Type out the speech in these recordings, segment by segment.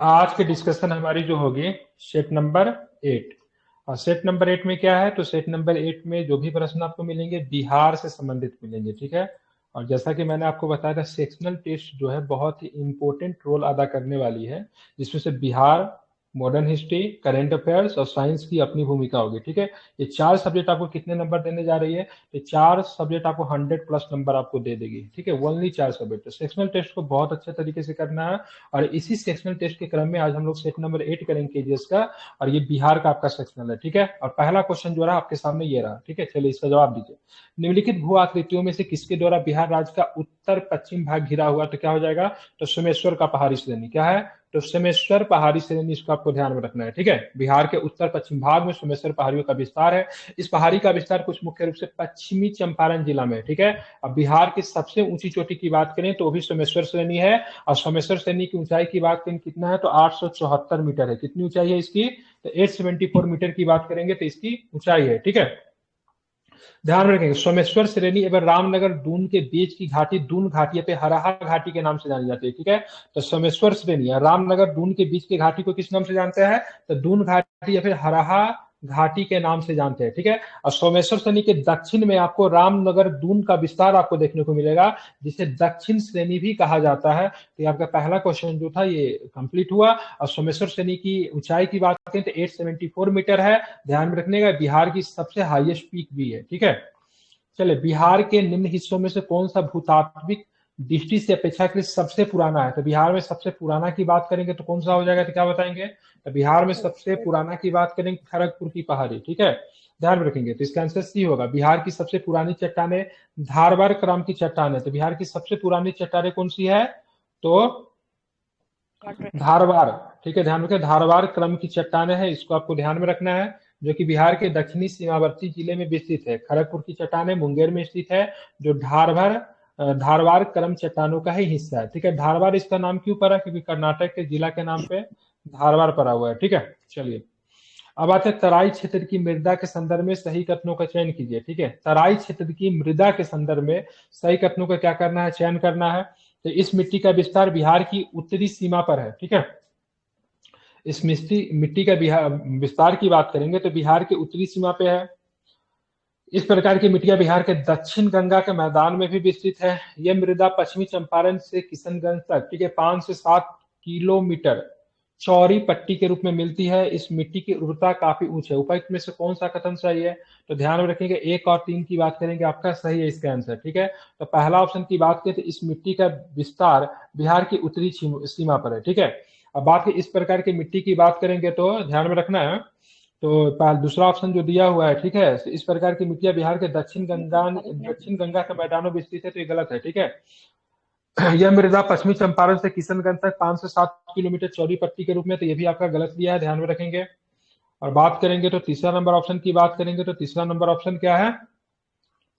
आज की डिस्कशन हमारी जो होगी सेट नंबर 8। और सेट नंबर 8 में क्या है, तो सेट नंबर 8 में जो भी प्रश्न आपको मिलेंगे बिहार से संबंधित मिलेंगे, ठीक है। और जैसा कि मैंने आपको बताया था, सेक्शनल टेस्ट जो है बहुत ही इंपॉर्टेंट रोल अदा करने वाली है, जिसमें से Bihar, modern history, current affairs और साइंस की अपनी भूमिका होगी, ठीक है। ये चार सब्जेक्ट आपको कितने नंबर देने जा रही है, ये चार सब्जेक्ट आपको 100+ नंबर आपको दे देगी, ठीक है। ओनली चार सब्जेक्ट। तो सेक्शनल टेस्ट को बहुत अच्छे तरीके से करना है। और इसी सेक्शनल टेस्ट के क्रम में आज हम लोग सेट नंबर 8 करेंगे केजीएस का। और ये बिहार का आपका सेक्शनल है, ठीक है। और पहला क्वेश्चन जो रहा आपके सामने ये रहा, ठीक है। चलिए इसका जवाब दीजिए। निम्नलिखित भू आकृतियों में से किसके द्वारा बिहार राज्य का उत्तर पश्चिम भाग घिरा हुआ, तो क्या हो जाएगा, तो सोमेश्वर का पहाड़ी श्रेणी क्या है, तो सोमेश्वर पहाड़ी श्रेणी, इसको आपको ध्यान में रखना है, ठीक है। बिहार के उत्तर पश्चिम भाग में सोमेश्वर पहाड़ियों का विस्तार है। इस पहाड़ी का विस्तार कुछ मुख्य रूप से पश्चिमी चंपारण जिला में, ठीक है। अब बिहार की सबसे ऊंची चोटी की बात करें तो वो भी सोमेश्वर श्रेणी है। और सोमेश्वर श्रेणी की ऊंचाई की बात करें कितना है, तो 874 मीटर है। कितनी ऊंचाई है इसकी, तो 874 मीटर की बात करेंगे तो इसकी ऊंचाई है, ठीक है। ध्यान में रखेंगे, सोमेश्वर श्रेणी एवं रामनगर दून के बीच की घाटी दून घाटी या फिर हराहा घाटी के नाम से जानी जाती है, ठीक है। तो सोमेश्वर श्रेणी या रामनगर दून के बीच की घाटी को किस नाम से जानते हैं, तो दून घाटी या फिर हराहा घाटी के नाम से जानते हैं, ठीक है। और सोमेश्वर श्रेणी के दक्षिण में आपको रामनगर दून का विस्तार आपको देखने को मिलेगा, जिसे दक्षिण श्रेणी भी कहा जाता है। तो ये आपका पहला क्वेश्चन जो था ये कंप्लीट हुआ। और सोमेश्वर श्रेणी की ऊंचाई की बात करें तो 874 मीटर है। ध्यान में रखने का, बिहार की सबसे हाईएस्ट पीक भी है, ठीक है। चले, बिहार के निम्न हिस्सों में से कौन सा भूतात्विक दृष्टि से अपेक्षाकृत सबसे पुराना है, तो बिहार में सबसे पुराना की बात करेंगे तो कौन सा हो जाएगा, तो क्या बताएंगे, तो बिहार में सबसे पुराना की बात करेंगे खड़गपुर की पहाड़ी, ठीक है। ध्यान में रखेंगे, तो इसका आंसर सी होगा। बिहार की सबसे पुरानी चट्टाने धारवाड़ क्रम की चट्टान है। तो बिहार की सबसे पुरानी चट्टाने कौन सी है, तो धारवाड़, ठीक है। ध्यान रखें, धारवाड़ क्रम की चट्टाने है, इसको आपको ध्यान में रखना है, जो कि बिहार के दक्षिणी सीमावर्ती जिले में विस्तृत है। खड़गपुर की चट्टाने मुंगेर में स्थित है, जो धारवाड़ क्रम चट्टानों का ही हिस्सा है, ठीक है। धारवाड़ इसका नाम क्यों पड़ा, क्योंकि कर्नाटक के जिला के नाम पे धारवाड़ पड़ा हुआ है, ठीक है। चलिए, अब आते हैं तराई क्षेत्र की मृदा के संदर्भ में सही कथनों का चयन कीजिए, ठीक है। तराई क्षेत्र की मृदा के संदर्भ में सही कथनों का क्या करना है, चयन करना है। तो इस मिट्टी का विस्तार बिहार की उत्तरी सीमा पर है, ठीक है। इस मिट्टी मिट्टी का बिहार विस्तार की बात करेंगे तो बिहार के उत्तरी सीमा पे है। इस प्रकार की मिट्टियां बिहार के दक्षिण गंगा के मैदान में भी विस्तृत है। यह मृदा पश्चिमी चंपारण से किशनगंज तक, ठीक है, 5 से 7 किलोमीटर चौड़ी पट्टी के रूप में मिलती है। इस मिट्टी की उर्वरता काफी उच्च है। उपर्युक्त में से कौन सा कथन सही है, तो ध्यान में रखेंगे 1 और 3 की बात करेंगे, आपका सही है इसका आंसर, ठीक है। तो पहला ऑप्शन की बात करें तो इस मिट्टी का विस्तार बिहार की उत्तरी सीमा पर है, ठीक है। अब बात की इस प्रकार की मिट्टी की बात करेंगे तो ध्यान में रखना है, तो दूसरा ऑप्शन जो दिया हुआ है, ठीक है, इस प्रकार की मिट्टियां बिहार के दक्षिण गंगा के मैदानों में स्थित है, तो ये गलत है, ठीक है। यह मृदा पश्चिमी चंपारण से किशनगंज तक 5 से 7 किलोमीटर चौड़ी पट्टी के रूप में, तो ये भी आपका गलत दिया है, ध्यान में रखेंगे। और बात करेंगे तो तीसरा नंबर ऑप्शन की बात करेंगे तो तीसरा नंबर ऑप्शन क्या है,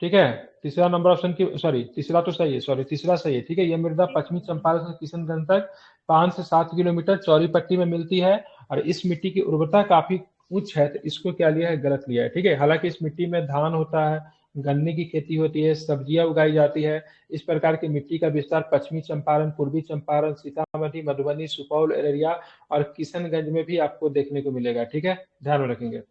ठीक है। तीसरा नंबर ऑप्शन की, सॉरी तीसरा तो सही है, सॉरी तीसरा सही है, ठीक है। यह मृदा पश्चिमी चंपारण से किशनगंज तक 5 से 7 किलोमीटर चौड़ी पट्टी में मिलती है। और इस मिट्टी की उर्वरता काफी उच्च है, तो इसको क्या लिया है, गलत लिया है, ठीक है। हालांकि इस मिट्टी में धान होता है, गन्ने की खेती होती है, सब्जियां उगाई जाती है। इस प्रकार की मिट्टी का विस्तार पश्चिमी चंपारण, पूर्वी चंपारण, सीतामढ़ी, मधुबनी, सुपौल, अररिया और किशनगंज में भी आपको देखने को मिलेगा, ठीक है। ध्यान में रखेंगे।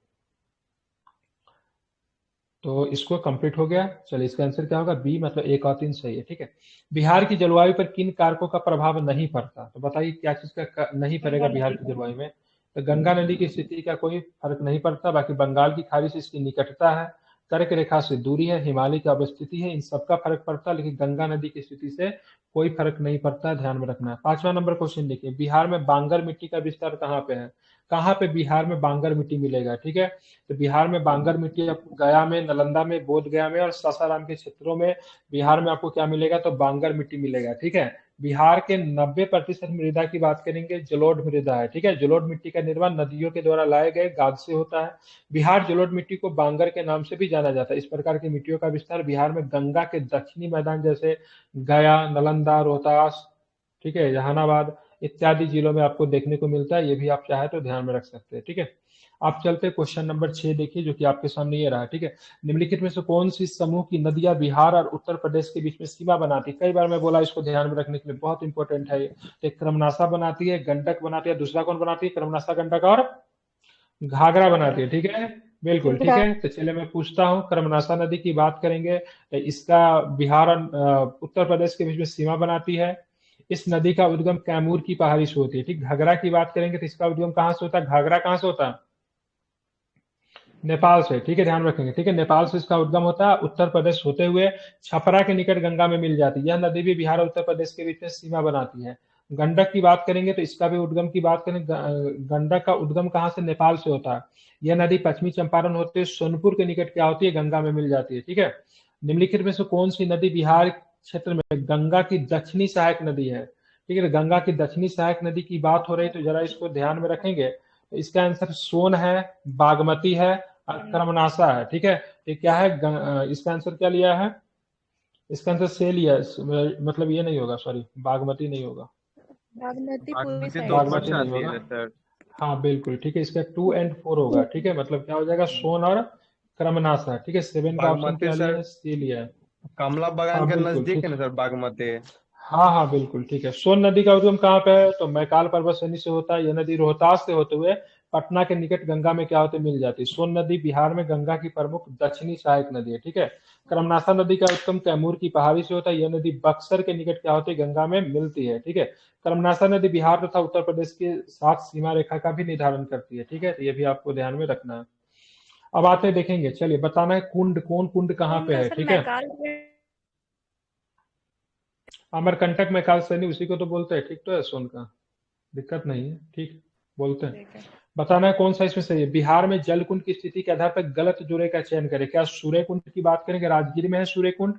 तो इसको कंप्लीट हो गया। चलिए, इसका आंसर क्या होगा, बी, मतलब 1 और 3 सही है, ठीक है। बिहार की जलवायु पर किन कारकों का प्रभाव नहीं पड़ता, तो बताइए क्या चीज का नहीं पड़ेगा बिहार की जलवायु में, तो गंगा नदी की स्थिति का कोई फर्क नहीं पड़ता। बाकी बंगाल की खाड़ी से इसकी निकटता है, कर्क रेखा से दूरी है, हिमालय की अवस्थिति है, इन सबका फर्क पड़ता है, लेकिन गंगा नदी की स्थिति से कोई फर्क नहीं पड़ता, ध्यान में रखना है। 5वां नंबर क्वेश्चन देखिए, बिहार में बांगर मिट्टी का विस्तार कहाँ पे है, कहाँ पे बिहार में बांगर मिट्टी मिलेगा, ठीक है। तो बिहार में बांगर मिट्टी आपको गया में, नालंदा में, बोध गया में और सासाराम के क्षेत्रों में बिहार में आपको क्या मिलेगा, तो बांगर मिट्टी मिलेगा, ठीक है। बिहार के 90% मृदा की बात करेंगे जलोढ़ मृदा है, ठीक है। जलोढ़ मिट्टी का निर्माण नदियों के द्वारा लाए गए गाद से होता है। बिहार जलोढ़ मिट्टी को बांगर के नाम से भी जाना जाता है। इस प्रकार की मिट्टियों का विस्तार बिहार में गंगा के दक्षिणी मैदान जैसे गया, नालंदा, रोहतास, ठीक है, जहानाबाद, इत्यादि जिलों में आपको देखने को मिलता है। ये भी आप चाहे तो ध्यान में रख सकते हैं, ठीक है। आप चलते क्वेश्चन नंबर 6 देखिए, जो कि आपके सामने ये रहा, ठीक है। निम्नलिखित में से कौन सी समूह की नदियां बिहार और उत्तर प्रदेश के बीच में सीमा बनाती है? कई बार मैं बोला, इसको ध्यान में रखने के लिए बहुत इंपॉर्टेंट है ये। एक क्रमनासा बनाती है, गंडक बनाती है, दूसरा कौन बनाती है? क्रमनासा, गंडक और घाघरा बनाती है, ठीक है। बिल्कुल ठीक है। तो चलिए मैं पूछता हूँ, क्रमनासा नदी की बात करेंगे तो इसका बिहार और उत्तर प्रदेश के बीच में सीमा बनाती है। इस नदी का उद्गम कैमूर की पहाड़ी से होती है, ठीक। घाघरा की बात करेंगे तो इसका उद्गम कहाँ से होता है? घाघरा कहाँ से होता है? नेपाल से, ठीक है, ध्यान रखेंगे, ठीक है। नेपाल से इसका उद्गम होता है, उत्तर प्रदेश होते हुए छपरा के निकट गंगा में मिल जाती है। यह नदी भी बिहार और उत्तर प्रदेश के बीच में सीमा बनाती है। गंडक की बात करेंगे तो इसका भी उद्गम की बात करें, गंडक का उद्गम कहाँ से? नेपाल से होता है। यह नदी पश्चिमी चंपारण होते हुए सोनपुर के निकट क्या होती है? गंगा में मिल जाती है, ठीक है। निम्नलिखित में से कौन सी नदी बिहार क्षेत्र में गंगा की दक्षिणी सहायक नदी है? ठीक है, तो गंगा की दक्षिणी सहायक नदी की बात हो रही है तो जरा इसको ध्यान में रखेंगे। तो इसका आंसर सोन है, बागमती है और क्रमनासा है, ठीक है। ये क्या है? इसका आंसर क्या लिया है? इसका आंसर से लिया है, मतलब ये नहीं होगा, सॉरी, बागमती नहीं होगा। बागमती पूरी बागमती साइड तो है ऊपर बागमती से नहीं आती होगा। है सर। हाँ बिल्कुल ठीक है, इसका 2 और 4 होगा, ठीक है। मतलब क्या हो जाएगा? सोन और क्रमनासा, ठीक है। 7 का ऑप्शन बागमती क्या लिया सर है? सी लिया है। कमला बगान हाँ के बिल्कुल नजदीक है ठीक। ना सर बागमती। हाँ हाँ बिल्कुल ठीक है। सोन नदी का उद्गम कहाँ पे है? तो मैकाल पर्वत श्रेणी से होता है। यह नदी रोहतास से होते हुए पटना के निकट गंगा में क्या होते? मिल जाती है। सोन नदी बिहार में गंगा की प्रमुख दक्षिणी सहायक नदी है, ठीक है। क्रमनासा नदी का उद्गम कैमूर की पहाड़ी से होता है। यह नदी बक्सर के निकट क्या होती है? गंगा में मिलती है, ठीक है। क्रमनासा नदी बिहार तथा उत्तर प्रदेश के साथ सीमा रेखा का भी निर्धारण करती है, ठीक है। तो ये भी आपको ध्यान में रखना है। अब आते हैं, देखेंगे, चलिए बताना है कुंड, कौन कुंड कहाँ पे का है, सर ठीक है। मैकाल में अमरकंटक मैकाल सैनी उसी को तो बोलते हैं, ठीक तो है। सोन का दिक्कत नहीं है, ठीक बोलते हैं। ठीक है। बताना है कौन सा इसमें सही है। बिहार में जल कुंड की स्थिति के आधार पर गलत जोड़े का चयन करें। क्या सूर्य कुंड की बात करेंगे? राजगीर में है सूर्य कुंड।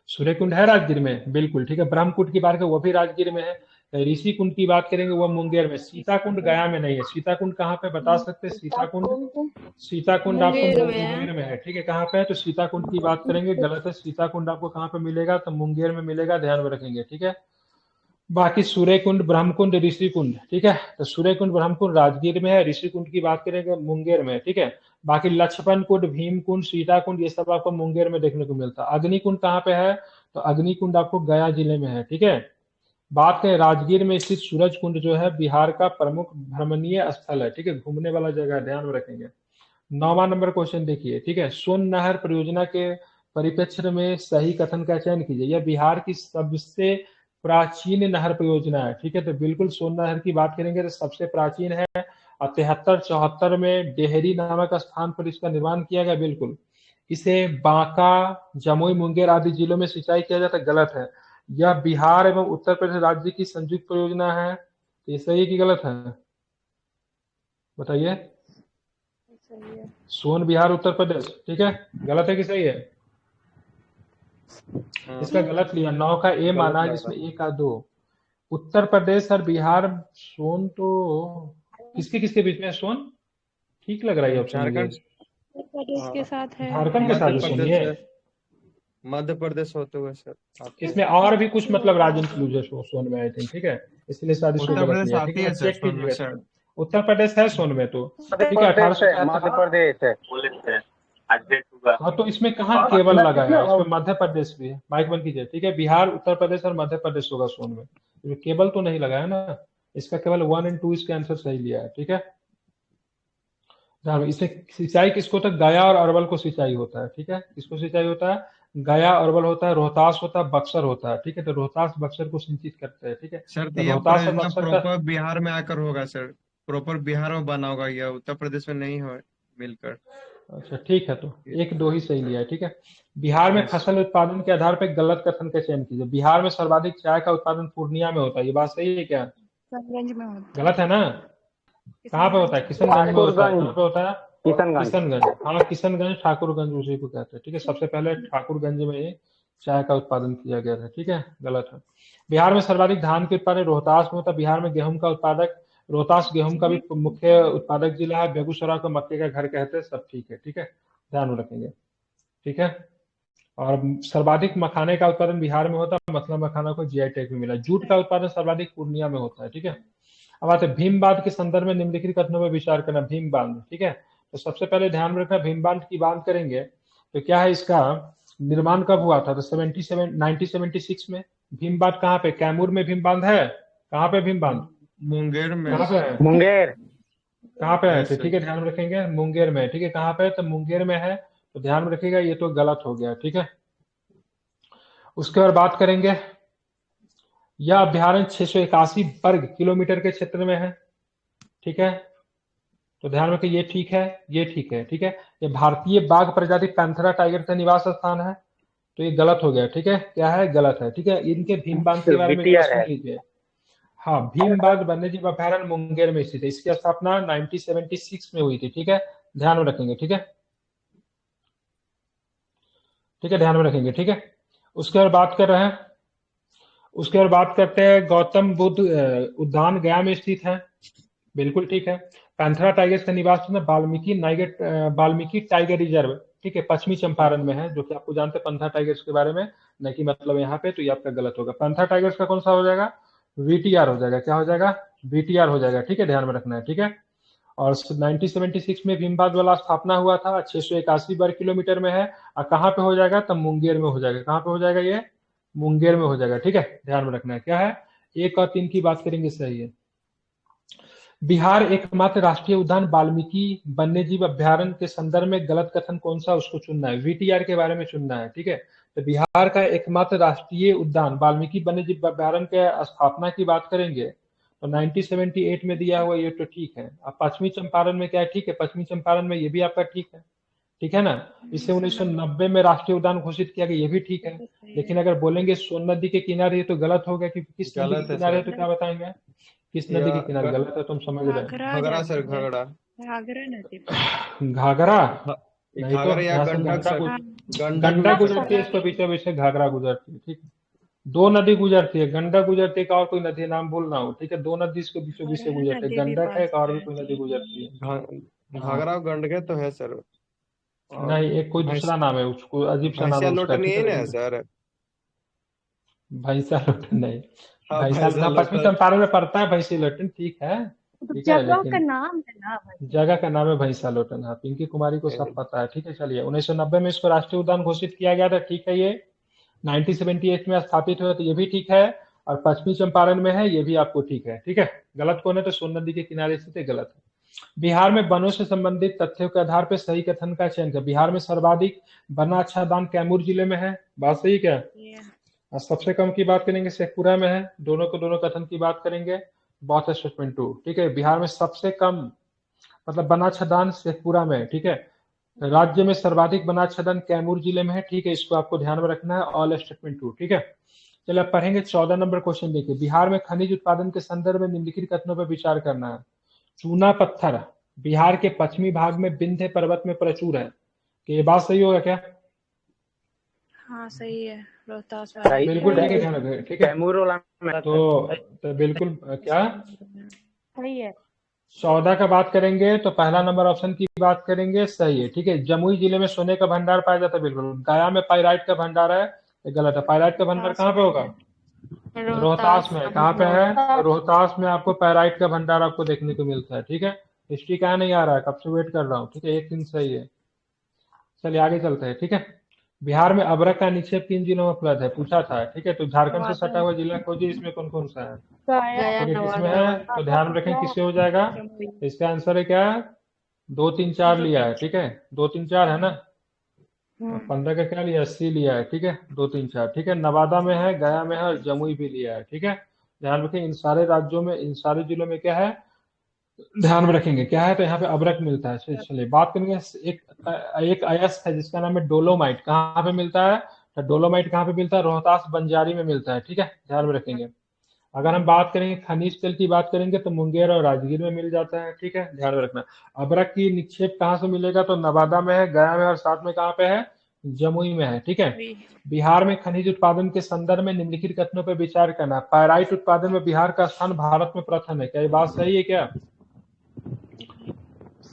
सूर्य कुंड है राजगीर में, बिल्कुल ठीक है। ब्रह्मकुंड की बात करें वो भी राजगीर में है। ऋषि कुंड की बात करेंगे वो मुंगेर में। सीता कुंड गया में नहीं है। सीता कुंड कहाँ पे बता सकते हैं? सीता कुंड, सीता कुंड आपको मुंगेर में है। मुंगेर में है, ठीक है। कहाँ पे है? तो सीता कुंड की बात करेंगे, गलत है। सीता कुंड आपको कहाँ पे मिलेगा? तो मुंगेर में मिलेगा, ध्यान में रखेंगे, ठीक है। बाकी सूर्य कुंड, ब्रह्मकुंड, ऋषि कुंड, ठीक है। तो सूर्य कुंड, ब्रह्मकुंड राजगीर में है। ऋषि कुंड की बात करेंगे मुंगेर में, ठीक है। बाकी लक्ष्मण कुंड, भीम कुंड, सीता कुंड ये सब आपको मुंगेर में देखने को मिलता है। अग्नि कुंड कहाँ पे है? तो अग्नि कुंड आपको गया जिले में है, ठीक है। बात करें राजगीर में स्थित सूरज कुंड जो है बिहार का प्रमुख भ्रमणीय स्थल है, ठीक है, घूमने वाला जगह है, ध्यान में रखेंगे। 9वां नंबर क्वेश्चन देखिए, ठीक है। सोन नहर परियोजना के परिप्रेक्ष्य में सही कथन का चयन कीजिए। यह बिहार की सबसे प्राचीन नहर परियोजना है, ठीक है। तो बिल्कुल सोन नहर की बात करेंगे तो सबसे प्राचीन है। और 73-74 में डेहरी नामक स्थान पर इसका निर्माण किया गया, बिल्कुल। इसे बांका, जमुई, मुंगेर आदि जिलों में सिंचाई किया जाता है, गलत है। यह बिहार एवं उत्तर प्रदेश राज्य की संयुक्त परियोजना है। तो ये सही है कि गलत है? बताइए। सही है। सोन बिहार उत्तर प्रदेश, ठीक है। गलत है कि सही है? इसका गलत लिया, 9 का ए गलत माना है, लग जिसमें रहा। ए का 2। उत्तर प्रदेश और बिहार, सोन तो किसके किसके बीच में है सोन? ठीक लग रहा है ऑप्शन मुझे। झारखंड। उत्तर प्रदेश के हाँ, साथ है। झारखंड के साथ मध्य है सोन प्रदेश ये। है। मध्य प्रदेश होते हुए सर आती है। इसमें और भी कुछ मतलब राज्य इंक्लूड है सोन में, आई थिंक, ठीक है। इसलिए शायद इसको उत्तर गलत प्रदेश लिया, ठीक आती है। है आप सर चेक सोन में कीजिएगा सर। इसमें। उत्तर प्रदेश है सोन में तो, मध्य ठीक है। प्रदेश है, 1876। मध्य प्रदेश है। हाँ तो इसमें कहाँ केवल लगाया है? इसमें मध्य प्रदेश भी है। माइक बंद कीजिए, ठीक है। बिहार, उत्तर प्रदेश और मध्य प्रदेश होगा सोन में। इसमें केवल तो नहीं लगाया ना। इसका केवल 1 और 2 इसके आंसर सही लिया है, ठीक है। ध्यान, इसमें सिंचाई किसको होता है? गया और अरवल को सिंचाई होता है, ठीक है। किसको सिंचाई होता है? गया, अरवल होता है, रोहतास होता है, बक्सर होता है, ठीक है। तो रोहतास बक्सर को सिंचित करते हैं, ठीक है। सर तो तो यह रोहतास और परियोजना बक्सर का, प्रॉपर बिहार में आकर होगा सर। प्रॉपर बिहार में बना होगा, यह उत्तर प्रदेश में नहीं हो मिलकर। अच्छा ठीक है। तो 1-2 ही सही लिया है, ठीक है। बिहार में यस। फसल उत्पादन के आधार पर गलत कथन का चयन कीजिए। बिहार में सर्वाधिक चाय का उत्पादन पूर्णिया में होता है, ये बात सही है क्या? किशनगंज में होता है। गलत है ना? कहाँ पे होता है? किशनगंज में। किशनगंज में होता है। कहाँ ठाकुरगंज, पे होता है? किशनगंज। किशनगंज, हाँ किशनगंज, ठाकुरगंज उसी को कहते हैं, ठीक है। सबसे पहले ठाकुरगंज में ही चाय का उत्पादन किया गया था, ठीक है। गलत है। बिहार में सर्वाधिक धान के उत्पादन रोहतास में होता है। बिहार में गेहूं का उत्पादक, रोहतास गेहूं का भी मुख्य उत्पादक जिला है। बेगूसराय को मक्के का घर कहते हैं। सब ठीक है, ठीक है, ध्यान में रखेंगे, ठीक है। और सर्वाधिक मखाने का उत्पादन बिहार में होता है, मसला मखाना को जीआई टैग भी मिला। जूट का उत्पादन सर्वाधिक पूर्णिया में होता है, ठीक है। अब आते हैं भीम बांध के संदर्भ में निम्नलिखित कथनों पर विचार करना। भीम बांध, ठीक है, तो सबसे पहले ध्यान में रखना भीम बांध की बात करेंगे तो क्या है, इसका निर्माण कब हुआ था, तो 1976 में। भीम बांध कहाँ पे, कैमूर में भीम बांध है। कहाँ पे भीम बांध, मुंगेर में कहाँ पे है, मुंगेर। कहाँ पे है, है तो सर। ठीक है ध्यान में रखेंगे मुंगेर में, ठीक है। कहाँ पे है, तो मुंगेर में है, तो ध्यान में रखिएगा, ये तो गलत हो गया, ठीक है। उसके बाद बात करेंगे, यह अभ्यारण्य 681 वर्ग किलोमीटर के क्षेत्र में है, ठीक है। तो ध्यान में रखिए, ये ठीक है, ये ठीक है, ठीक है। ये भारतीय बाघ प्रजाति पैंथेरा टाइगर का निवास स्थान है, तो ये गलत हो गया, ठीक है। क्या है, गलत है, ठीक है। इनके भीम बांध के बारे में जरा बीटीआर सुन है। लीजिए। हाँ, भीम बांध वन्यजीव अभ्यारण्य मुंगेर में स्थित है। इसकी स्थापना 1976 में हुई थी, ठीक है। ध्यान में रखेंगे, ठीक है, ठीक है, ध्यान में रखेंगे, ठीक है। उसके बाद बात कर रहे हैं, उसके बाद बात करते हैं गौतम बुद्ध उद्यान गया में स्थित है, बिल्कुल ठीक है। पैंथेरा टाइगर्स का निवास स्थान वाल्मीकि टाइगर रिजर्व, ठीक है, पश्चिमी चंपारण में है, जो कि आपको जानते हैं पैंथेरा टाइगर्स के बारे में, न कि मतलब यहाँ पे, तो ये आपका गलत होगा। पैंथेरा टाइगर्स का कौन सा हो जाएगा, वीटीआर हो जाएगा। क्या हो जाएगा, वीटीआर हो जाएगा, ठीक है, ध्यान में रखना है, ठीक है। और 1976 में भीमबाद वाला स्थापना हुआ था, 681 वर्ग किलोमीटर में है। और कहाँ पे हो जाएगा, तब मुंगेर में हो जाएगा। कहाँ पे हो जाएगा, ये मुंगेर में हो जाएगा, ठीक है, ध्यान में रखना है। क्या है, 1 और 3 की बात करेंगे, सही है। बिहार एकमात्र राष्ट्रीय उद्यान वाल्मीकि वन्यजीव अभ्यारण्य के संदर्भ में गलत कथन कौन सा, उसको चुनना है, वीटीआर के बारे में चुनना है, ठीक है। तो बिहार का एकमात्र राष्ट्रीय उद्यान वाल्मीकि वन्यजीव अभ्यारण्य के स्थापना की बात करेंगे तो 1978 में दिया हुआ, ये तो ठीक है। अब पश्चिमी चंपारण में क्या है, ठीक है, पश्चिमी चंपारण में ये भी आपका ठीक है ना। इसे 1990 में राष्ट्रीय उद्यान घोषित किया गया, ये भी ठीक है। लेकिन अगर बोलेंगे सोन नदी के किनारे, ये तो गलत हो गया, क्योंकि किस नदी गलत के है किनारे है, सर। तो क्या बताएंगे, किस या नदी के किनारे, ग- गलत है, तुम समझ रहे घाघरा घाघरा सर, जाती है, घाघरा। घाघरा नदी पे। हैं। घाघरा, घा- नहीं तो घाघरा या यहाँ से गंडक सर। हाँ, गंडक गंडक भी गुजरती है, इसके पीछे पीछे घाघरा गुजरती है, ठीक है। दो नदी गुजरती है, गंडक गुजरती है, एक और कोई नदी नाम भूल ना हो, ठीक है। दो नदी इसके बीचों बीच से हर गुजरती है, नदी भी गंडक है, पास एक और भी कोई जाती नदी है। गुजरती है। हाँ, घाघरा और गंडक तो है सर। और नहीं, एक कोई भैंस दूसरा नाम है, उसको अजीब सा नाम भैंसिया है उसका, लोटन ठीक यही है, ना है लेकिन सर। भैंसा लोटन नहीं। हाँ, भैंसा भैंसा हाँ, पश्चिमी लोटन। चंपारण में पड़ता है भैंसी लोटन, ठीक है, तो ठीक है, जगह का लेकिन नाम है ना भाई। जगह का नाम है भैंसा लोटन। हाँ, पिंकी कुमारी को सब पता है, ठीक है। चलिए, 1990 में इसको राष्ट्रीय उद्यान घोषित किया गया था, ठीक है। ये 1978 में स्थापित हुआ, तो ये भी ठीक है। और पश्चिमी चंपारण में है, ये भी आपको ठीक है, ठीक है। गलत कौन है, तो सोन नदी के किनारे स्थित है, गलत है। बिहार में वनों से संबंधित तथ्यों के आधार पर सही कथन का चयन कर। बिहार में सर्वाधिक वनाच्छादन कैमूर जिले में है, बात सही क्या है। ये और सबसे कम की बात करेंगे शेखपुरा में है। दोनों को दोनों कथन की बात करेंगे, बात है स्टेटमेंट 2, ठीक है। बिहार में सबसे कम मतलब वनाच्छादन शेखपुरा में है, ठीक है। राज्य में सर्वाधिक वनाच्छादन कैमूर जिले में है, ठीक है। इसको आपको ध्यान में रखना है, ऑल स्टेटमेंट 2, ठीक है। चलिए अब पढ़ेंगे 14 नंबर क्वेश्चन देखिए। बिहार में खनिज उत्पादन के संदर्भ में निम्नलिखित कथनों पर विचार करना है। चूना पत्थर बिहार के पश्चिमी भाग में विंध्य पर्वत में प्रचुर है, कि ये बात सही होगा क्या। हाँ सही है, रोहतास सही वाला। बिल्कुल ठीक है, ध्यान रखें, ठीक है। कैमूर वाला में तो बिल्कुल क्या, सही है। 14 का बात करेंगे तो पहला नंबर ऑप्शन की बात करेंगे, सही है, ठीक है। जमुई जिले में सोने का भंडार पाया जाता है, बिल्कुल। गया में पाइराइट का भंडार है, ये गलत है। पाइराइट का भंडार कहाँ पे होगा, रोहतास में। कहाँ पे है, रोहतास में आपको पैराइट का भंडार आपको देखने को मिलता है, ठीक है। हिस्ट्री कहाँ नहीं आ रहा है, कब से वेट कर रहा हूँ, ठीक है, एक दिन सही है। चलिए आगे चलते हैं, ठीक है। बिहार में अभ्रक का निक्षेप किन जिलों में उपलब्ध है, पूछा था, ठीक है। तो झारखंड से सटा हुआ जिला खोजिए, इसमें कौन कौन सा है, गया, ठीक है, किसमें है, तो ध्यान रखें किससे हो जाएगा। तो इसका आंसर है क्या, 2 3 4 लिया है, ठीक है। 2 3 4 है ना, 15 का क्या लिया, 80 लिया है, ठीक है। 2 3 4, ठीक है। नवादा में है, गया में है, और जमुई भी लिया है, ठीक है। ध्यान रखें इन सारे राज्यों में, इन सारे जिलों में क्या है, ध्यान में रखेंगे क्या है, तो यहाँ पे अभ्रक मिलता है। चलिए बात करेंगे, एक अयस्क है जिसका नाम है डोलोमाइट, कहाँ पे मिलता है, तो डोलोमाइट कहाँ पे मिलता है, रोहतास बंजारी में मिलता है, ठीक है, ध्यान में रखेंगे। अगर हम बात करेंगे खनिज तेल की बात करेंगे तो मुंगेर और राजगीर में मिल जाता है, ठीक है, ध्यान में रखना। अभ्रक की निक्षेप कहाँ से मिलेगा, तो नवादा में है, गया में, और साथ में कहाँ पे है, जमुई में है, ठीक है। बिहार में खनिज उत्पादन के संदर्भ में निम्नलिखित कथनों पर विचार करना। पाइराइट उत्पादन में बिहार का स्थान भारत में प्रथम है, क्या ये बात सही है क्या,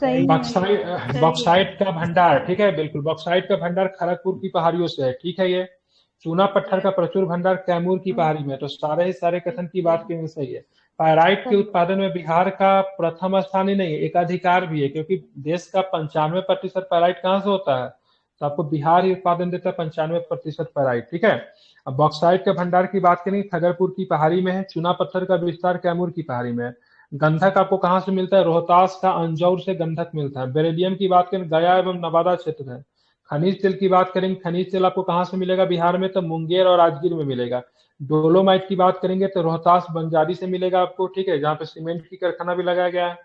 सही है। बॉक्साइट बॉक्साइट का भंडार, ठीक है, बिल्कुल बॉक्साइट का भंडार खड़गपुर की पहाड़ियों से है, ठीक है। ये चूना पत्थर का प्रचुर भंडार कैमूर की पहाड़ी में है। तो सारे ही सारे कथन की बात करेंगे सही है। पायराइट के उत्पादन में बिहार का प्रथम स्थान ही नहीं है, एकाधिकार भी है, क्योंकि देश का 95% पायराइट कहाँ से होता है, तो आपको बिहार ही उत्पादन देता है 95% पायराइट, ठीक है। अब बॉक्साइट के भंडार की बात करेंगे, खगरपुर की पहाड़ी में है। चूना पत्थर का विस्तार कैमूर की पहाड़ी में है। गंधक आपको कहाँ से मिलता है, रोहतास का अंजौर से गंधक मिलता है। बेरिलियम की बात करें, गया एवं नवादा क्षेत्र है। खनिज तेल की बात करेंगे, खनिज तेल आपको कहाँ से मिलेगा बिहार में, तो मुंगेर और राजगीर में मिलेगा। डोलोमाइट की बात करेंगे तो रोहतास बंजारी से मिलेगा आपको, ठीक है, जहाँ पे सीमेंट की कारखाना भी लगाया गया है।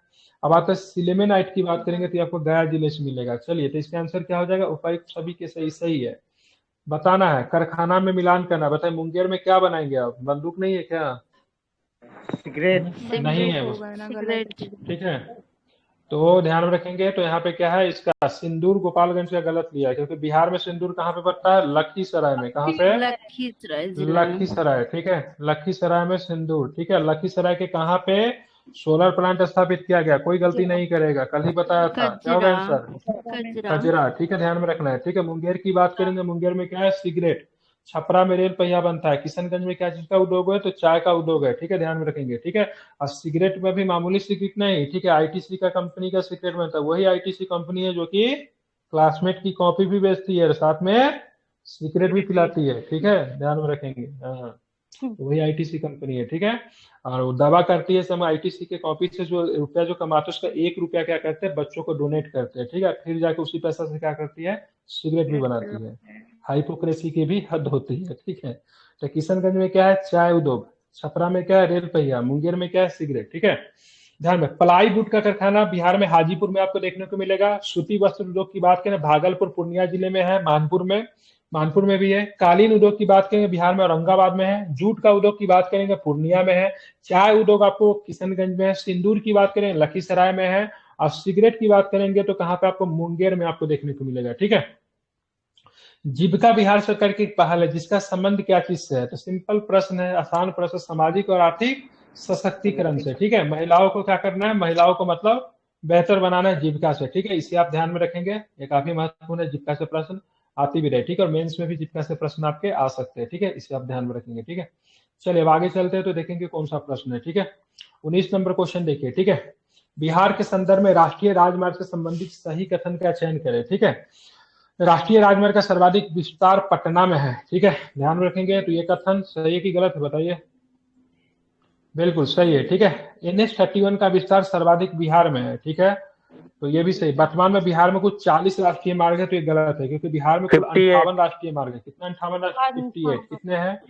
अब आता है सिलेमेनाइट की बात करेंगे तो आपको गया जिले से मिलेगा। चलिए, तो इसका आंसर क्या हो जाएगा, उपायुक्त सभी के सही सही है। बताना है, कारखाना में मिलान करना। बताए मुंगेर में क्या बनाएंगे आप, बंदूक नहीं है क्या? सिगरेट। नहीं है वो, होगा ना, सिगरेट। गलत। ठीक है। तो ध्यान में रखेंगे। तो यहाँ पे क्या है, इसका सिंदूर गोपालगंज का गलत लिया है, क्योंकि बिहार में सिंदूर कहाँ पे पड़ता है, लखीसराय में। कहाँ पे? लखीसराय जिला में। लखीसराय, ठीक है, लखीसराय में सिंदूर, ठीक है। लखीसराय के कहाँ पे सोलर प्लांट स्थापित किया गया, कोई गलती नहीं करेगा, कल ही बताया था। क्या होगा कजरा। आंसर? कजरा, ठीक है, ध्यान में रखना है, ठीक है। मुंगेर की बात करेंगे, मुंगेर में क्या है, सिगरेट। छपरा में रेल पहिया बनता है। किशनगंज में क्या चीज का उद्योग है, तो चाय का उद्योग है, ठीक है, ध्यान में रखेंगे, ठीक है। और सिगरेट में भी मामूली सिगरेट नहीं, ठीक है, आईटीसी का कंपनी का सिगरेट बनता है। वही आईटीसी कंपनी है जो कि क्लासमेट की कॉपी भी बेचती है और साथ में सिगरेट भी पिलाती है, ठीक है, ध्यान में रखेंगे। हाँ, वही आईटीसी कंपनी है, ठीक है। और वो दावा करती है समय आईटीसी के कॉपी से जो रुपया जो कमाते हैं उसका 1 रुपया क्या करते हैं, बच्चों को डोनेट करते हैं, ठीक है। फिर जाके उसी पैसा से क्या करती है, सिगरेट भी बनाती है। हाइपोक्रेसी की भी हद होती है, ठीक है। तो किशनगंज में क्या है, चाय उद्योग। छपरा में क्या है, रेल पहिया। मुंगेर में क्या है, सिगरेट, ठीक है। ध्यान में, प्लाईवुड का कारखाना बिहार में हाजीपुर में आपको देखने को मिलेगा। सूती वस्त्र उद्योग की बात करें, भागलपुर पूर्णिया जिले में है, मानपुर में भी है। कालीन उद्योग की बात करेंगे बिहार में औरंगाबाद में है। जूट का उद्योग की बात करेंगे पूर्णिया में है। चाय उद्योग आपको किशनगंज में है। सिंदूर की बात करें लखीसराय में है। और सिगरेट की बात करेंगे तो कहाँ पे, आपको मुंगेर में आपको देखने को मिलेगा, ठीक है। जीविका बिहार सरकार की एक पहल है जिसका संबंध क्या चीज से है, तो सिंपल प्रश्न है, आसान प्रश्न, सामाजिक और आर्थिक सशक्तिकरण से, ठीक है। महिलाओं को क्या करना है, महिलाओं को मतलब बेहतर बनाना है जीविका से, ठीक है। इसे आप ध्यान में रखेंगे, ये काफी महत्वपूर्ण है। जीविका से प्रश्न आती भी रहे, ठीक है, और मेंस में भी जीविका से प्रश्न आपके आ सकते हैं, ठीक है, इसे आप ध्यान में रखेंगे, ठीक है। चलिए अब आगे चलते हैं तो देखेंगे कौन सा प्रश्न है, ठीक है। 19 नंबर क्वेश्चन देखिए, ठीक है। बिहार के संदर्भ में राष्ट्रीय राजमार्ग से संबंधित सही कथन का चयन करें, ठीक है। राष्ट्रीय राजमार्ग का सर्वाधिक विस्तार पटना में है, ठीक है, ध्यान में रखेंगे। तो ये कथन सही है कि गलत है, बताइए। बिल्कुल सही है, ठीक है। NH31 का विस्तार सर्वाधिक बिहार में है, ठीक है, तो ये भी सही। वर्तमान में बिहार में कुछ 40 राष्ट्रीय मार्ग है, तो ये गलत है, क्योंकि बिहार में कुल 58 राष्ट्रीय मार्ग है। कितना 58 राष्ट्रीय? 58 कितने हैं?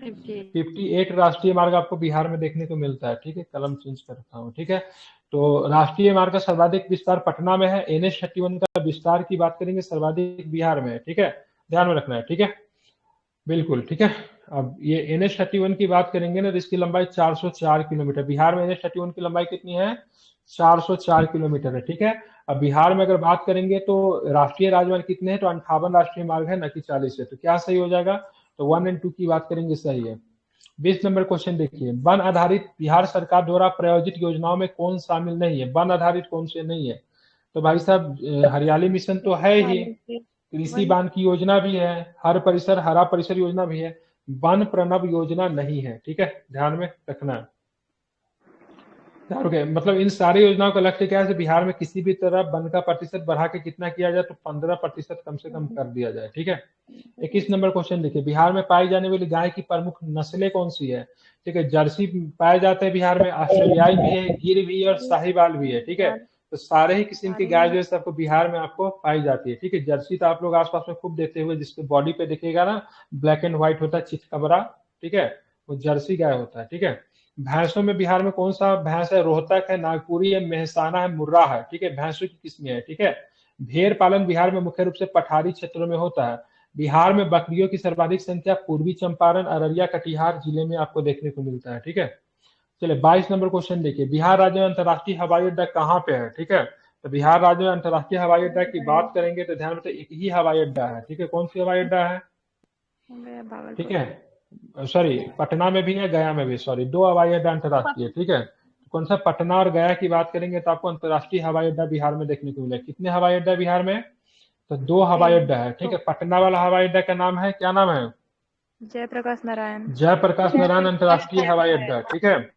58 राष्ट्रीय मार्ग आपको बिहार में देखने को मिलता है, ठीक है। कलम चेंज कर रखा हूँ, ठीक है। तो राष्ट्रीय मार्ग का सर्वाधिक विस्तार पटना में है। NH31 का विस्तार की बात करेंगे सर्वाधिक बिहार में है, ठीक है, ध्यान में रखना है, ठीक है, बिल्कुल, ठीक है। अब ये NH31 की बात करेंगे ना, तो इसकी लंबाई 404 किलोमीटर। बिहार में NH31 की लंबाई कितनी है? 404 किलोमीटर है, ठीक है। अब बिहार में अगर बात करेंगे तो राष्ट्रीय राजमार्ग कितने हैं, तो 58 राष्ट्रीय मार्ग है, न कि 40 है। तो क्या सही हो जाएगा, तो 1 और 2 की बात करेंगे सही है। 20 नंबर क्वेश्चन देखिए, वन आधारित बिहार सरकार द्वारा प्रायोजित योजनाओं में कौन शामिल नहीं है? वन आधारित कौन से नहीं है? तो भाई साहब हरियाली मिशन तो है ही, कृषि बांध की योजना भी है, हर परिसर हरा परिसर योजना भी है, वन प्रणव योजना नहीं है, ठीक है, ध्यान में रखना है। मतलब इन सारी योजनाओं का लक्ष्य क्या है, बिहार में किसी भी तरह वन का प्रतिशत बढ़ा के कितना किया जाए, तो 15% कम से कम कर दिया जाए, ठीक है। 21 नंबर क्वेश्चन देखिए, बिहार में पाई जाने वाली गाय की प्रमुख नस्लें कौन सी है? ठीक है, जर्सी पाए जाते हैं बिहार में, ऑस्ट्रेलियाई भी है, गिर भी है और साहिवाल भी है, ठीक है। तो सारे ही किस्म की गाय जो है आपको बिहार में आपको पाई जाती है, ठीक है। जर्सी तो आप लोग आसपास में खूब देखते हुए, जिसके बॉडी पे दिखेगा ना ब्लैक एंड व्हाइट होता है चितकबरा, ठीक है, वो जर्सी गाय होता है, ठीक है। भैंसों में बिहार में कौन सा भैंस है? रोहतक है, नागपुरी है, मेहसाना है, मुर्रा है, ठीक है, भैंसों की किस्में है, ठीक है। भेड़ पालन बिहार में मुख्य रूप से पठारी क्षेत्रों में होता है। बिहार में बकरियों की सर्वाधिक संख्या पूर्वी चंपारण, अररिया, कटिहार जिले में आपको देखने को मिलता है, ठीक है। चलिए 22 नंबर क्वेश्चन देखिए, बिहार राज्य में अंतर्राष्ट्रीय हवाई अड्डा कहाँ पे है? ठीक है, तो बिहार राज्य में अंतर्राष्ट्रीय हवाई अड्डा की बात करेंगे तो ध्यान में एक ही हवाई अड्डा है, ठीक है। कौन सी हवाई अड्डा है? ठीक है, सॉरी, पटना में भी है, गया में भी, सॉरी, 2 हवाई अड्डा अंतर्राष्ट्रीय, ठीक है। कौन सा, पटना और गया की बात करेंगे तो आपको अंतर्राष्ट्रीय हवाई अड्डा बिहार में देखने को मिलेगा। कितने हवाई अड्डा बिहार में? तो 2 हवाई अड्डा है, ठीक है। पटना वाला हवाई अड्डा का नाम है, क्या नाम है? जयप्रकाश नारायण। जयप्रकाश नारायण अंतर्राष्ट्रीय हवाई अड्डा, ठीक है।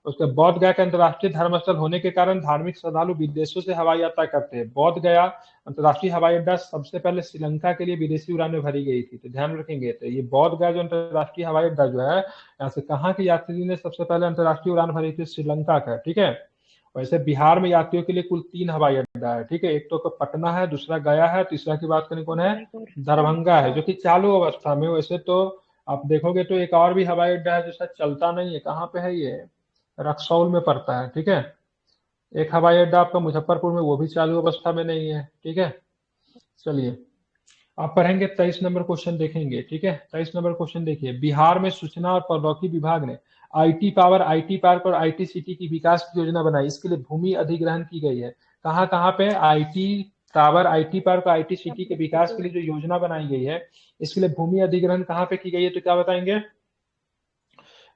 उसके बौद्ध गया का अंतर्राष्ट्रीय धर्मस्थल होने के कारण धार्मिक श्रद्धालु विदेशों से हवाई यात्रा करते हैं। बौद्ध गया अंतर्राष्ट्रीय हवाई अड्डा सबसे पहले श्रीलंका के लिए विदेशी उड़ानें भरी गई थी, तो ध्यान रखेंगे। तो ये बौद्ध गया जो अंतर्राष्ट्रीय हवाई अड्डा जो है, यहाँ से कहाँ के यात्री ने सबसे पहले अंतर्राष्ट्रीय उड़ान भरी थी? श्रीलंका का, ठीक है। वैसे बिहार में यात्रियों के लिए कुल 3 हवाई अड्डा है, ठीक है। एक तो पटना है, दूसरा गया है, तीसरा की बात करें कौन है? दरभंगा है, जो कि चालू अवस्था में। वैसे तो आप देखोगे तो एक और भी हवाई अड्डा है जो शायद चलता नहीं है, कहाँ पे है ये? रक्सौल में पड़ता है, ठीक है। एक हवाई अड्डा आपका मुजफ्फरपुर में, वो भी चालू अवस्था में नहीं है, ठीक है। चलिए आप पढ़ेंगे 23 नंबर क्वेश्चन देखेंगे, ठीक है। 23 नंबर क्वेश्चन देखिए, बिहार में सूचना और प्रौद्योगिकी विभाग ने आईटी पावर, आईटी पार्क और आईटी सिटी की विकास की योजना बनाई। इसके लिए भूमि अधिग्रहण की गई है। कहाँ कहाँ पे? आईटी टावर, आईटी पार्क और आईटी सिटी के विकास के लिए जो योजना बनाई गई है, इसके लिए भूमि अधिग्रहण कहाँ पे की गई है? तो क्या बताएंगे?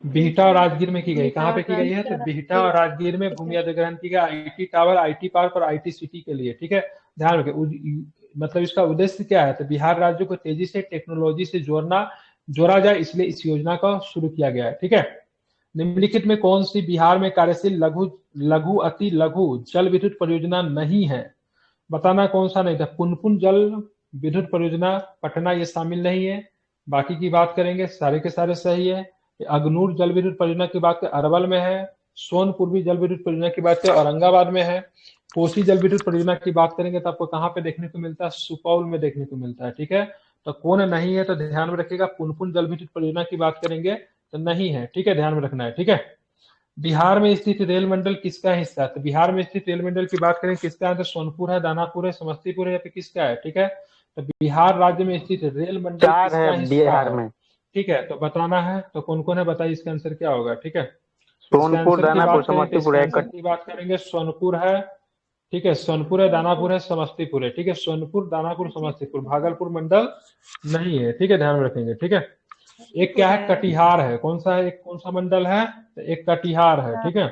बिहटा और राजगीर में की गई। कहाँ पे की गई है? तो बिहटा और राजगीर में भूमि अधिग्रहण की गई, आईटी टावर, आईटी पार्क और आईटी सिटी के लिए, ठीक है। ध्यान रखें, मतलब इसका उद्देश्य क्या है? तो बिहार राज्य को तेजी से टेक्नोलॉजी से जोड़ा जाए, इसलिए इस योजना का शुरू किया गया है, ठीक है। निम्नलिखित में कौन सी बिहार में कार्यशील लघु अति लघु जल विद्युत परियोजना नहीं है? बताना कौन सा नहीं था। पुनपुन जल विद्युत परियोजना पटना, ये शामिल नहीं है। बाकी की बात करेंगे, सारे के सारे सही है। अग्नूर जल विद्युत परियोजना की बात अरवल में है। सोनपुरवी जल विद्युत परियोजना की बात औरंगाबाद में है। कोसी जल विद्युत परियोजना की बात करेंगे तो आपको कहाँ पे देखने को मिलता है? सुपौल में देखने को मिलता है, ठीक है। तो कौन नहीं है? तो ध्यान में रखिएगा, पुनपुन जल विद्युत परियोजना की बात करेंगे तो नहीं है, ठीक है, ध्यान में रखना है, ठीक है। बिहार में स्थित रेल मंडल किसका हिस्सा है? तो बिहार में स्थित रेल मंडल की बात करें किसका है? तो सोनपुर है, दानापुर है, समस्तीपुर है, या फिर किसका है, ठीक है। तो बिहार राज्य में स्थित रेल मंडल किसका हिस्सा बिहार है? में ठीक है, तो बताना है। तो कौन कौन है बताइए, इसका आंसर क्या होगा, ठीक है। सोनपुर, दानापुर, समस्तीपुर है। की बात करेंगे सोनपुर है, ठीक है। सोनपुर है, दानापुर है, समस्तीपुर है, ठीक है। सोनपुर, दानापुर, समस्तीपुर, भागलपुर मंडल नहीं है, ठीक है, ध्यान में रखेंगे, ठीक है। एक क्या है? कटिहार है। कौन सा है? एक कौन सा मंडल है? तो एक कटिहार है, ठीक है।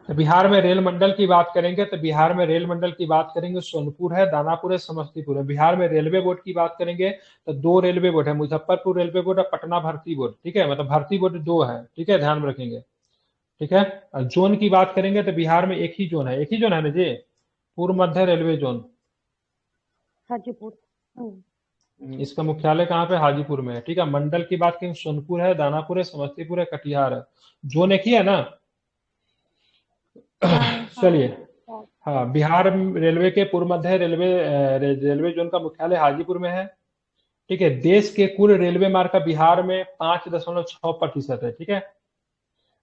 तो बिहार में रेल मंडल की बात करेंगे तो बिहार में रेल मंडल की बात करेंगे सोनपुर है, दानापुर है, समस्तीपुर है। बिहार में रेलवे बोर्ड की बात करेंगे तो 2 रेलवे बोर्ड है, मुजफ्फरपुर रेलवे बोर्ड और पटना भर्ती बोर्ड, ठीक है। मतलब भर्ती बोर्ड 2 है, ठीक है, ध्यान में रखेंगे, ठीक है। और जोन की बात करेंगे तो बिहार में एक ही जोन है, ना जी, पूर्व मध्य रेलवे जोन। हाजीपुर। इसका मुख्यालय कहाँ पे? हाजीपुर में है, ठीक है। मंडल की बात करेंगे सोनपुर है, दानापुर है, समस्तीपुर है, कटिहार है। जोन एक ही है ना? चलिए, हाँ, बिहार रेलवे के पूर्व मध्य रेलवे जोन का मुख्यालय हाजीपुर में है, ठीक है। देश के कुल रेलवे मार्ग का बिहार में 5.6% है, ठीक है।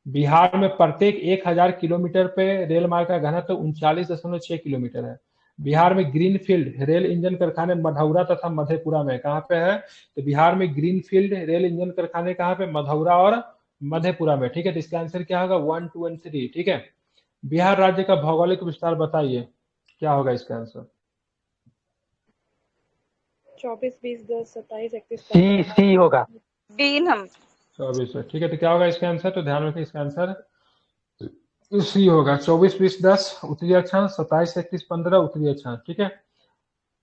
बिहार में प्रत्येक 1000 किलोमीटर पे रेल मार्ग का घनत्व 39.6 किलोमीटर है। बिहार में ग्रीनफील्ड रेल इंजन कारखाने मधौरा तथा मधेपुरा में, कहाँ पे है? तो बिहार में ग्रीनफील्ड रेल इंजन कारखाने कहाँ पे? मधौरा और मधेपुरा में, ठीक है। तो इसका आंसर क्या होगा? 1, 2 और 3, ठीक है। बिहार राज्य का भौगोलिक विस्तार बताइए, क्या होगा इसका आंसर? 24, 20, 10, 27, 31, सी होगा। 24 है, ठीक है। तो क्या होगा इसका आंसर? तो ध्यान रखें, इसका आंसर सी होगा। 24, 20, 10 उत्तरी अक्षांश, 27, 31, 15 उत्तरी अक्षांश, ठीक है।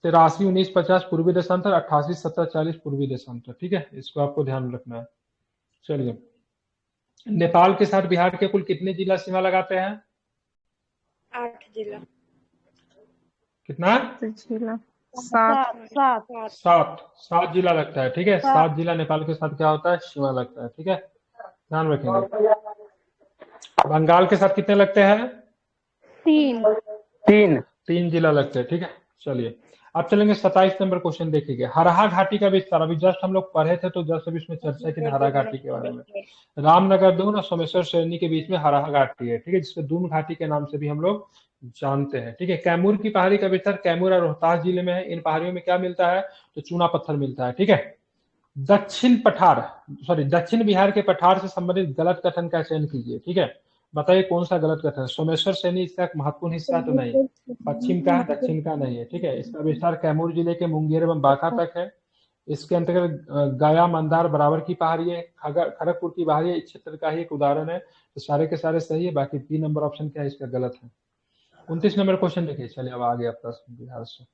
83, 19, 50 पूर्वी देशांतर, 88, 70, 40 पूर्वी देशांतर, ठीक है। इसको आपको ध्यान में रखना है। चलिए, नेपाल के साथ बिहार के कुल कितने जिला सीमा लगाते हैं? 8 जिला। कितना? जिला 7 जिला लगता है, ठीक है। 7 जिला नेपाल के साथ क्या होता है? सीमा लगता है, ठीक है, ध्यान रखेंगे। बंगाल के साथ कितने लगते हैं? 3 जिला लगते हैं, ठीक है। चलिए, अब चलेंगे 27 नंबर क्वेश्चन देखिए। हरहा घाटी का विस्तार, अभी जस्ट हम लोग पढ़े थे तो जस्ट अभी इसमें चर्चा की हरहा घाटी के बारे में। रामनगर दून और सोमेश्वर श्रेणी के बीच में हरहा घाटी है, ठीक है, जिसको दून घाटी के नाम से भी हम लोग जानते हैं, ठीक है। कैमूर की पहाड़ी का विस्तार कैमूर और रोहतास जिले में है। इन पहाड़ियों में क्या मिलता है? तो चूना पत्थर मिलता है, ठीक है। दक्षिण बिहार के पठार से संबंधित गलत कथन का चयन कीजिए, ठीक है। बताइए कौन सा गलत कथन? सोमेश्वर श्रेणी इसका एक महत्वपूर्ण हिस्सा तो नहीं, पश्चिम का, दक्षिण का नहीं है, ठीक है। इसका विस्तार कैमूर जिले के मुंगेर एवं बांका तक है। इसके अंतर्गत गया, मंदार, बराबर की पहाड़ी है, खड़गपुर की पहाड़ी इस क्षेत्र का ही एक उदाहरण है। तो सारे के सारे सही है, बाकी बी नंबर ऑप्शन क्या है इसका गलत है। 29 नंबर क्वेश्चन देखिए, चलिए अब आ गया प्रश्न बिहार से।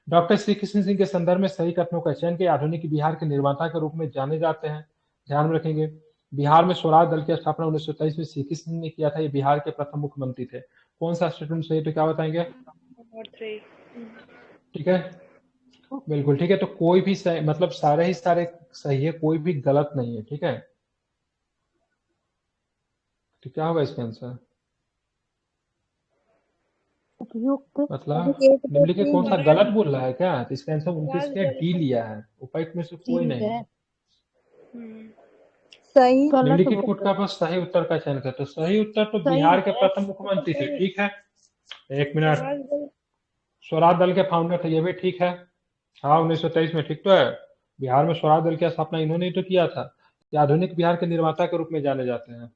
डॉक्टर श्री कृष्ण सिंह के संदर्भ में सही कथनों का चयन के आधुनिक बिहार के निर्माता के रूप में जाने जाते हैं। ध्यान में रखेंगे, बिहार में स्वराज दल की स्थापना 1923 में श्री कृष्ण ने किया था। ये बिहार के प्रथम मुख्यमंत्री थे। कौन सा स्टेटमेंट सही है तो क्या बताएंगे? और 3। ठीक है, बिल्कुल ठीक है। तो कोई भी सही, मतलब सारे ही सारे सही है, कोई भी गलत नहीं है। ठीक है, तो क्या होगा इसका आंसर? उपयुक्त मतलब निम्नलिखित कौन सा गलत बोल रहा है क्या? तो इसका आंसर 29 के डी लिया है, उपर्युक्त में से कोई नहीं है। सही गलत निम्नलिखित कोट का बस सही उत्तर का चयन करते। तो सही उत्तर तो बिहार के प्रथम मुख्यमंत्री थे। ठीक है, एक मिनट, स्वराज दल के फाउंडर थे, ये भी ठीक है। हाँ, 1923 में, ठीक तो है। बिहार में स्वराज दल की स्थापना इन्होंने ही तो किया था। ये आधुनिक बिहार के निर्माता के रूप में जाने जाते हैं।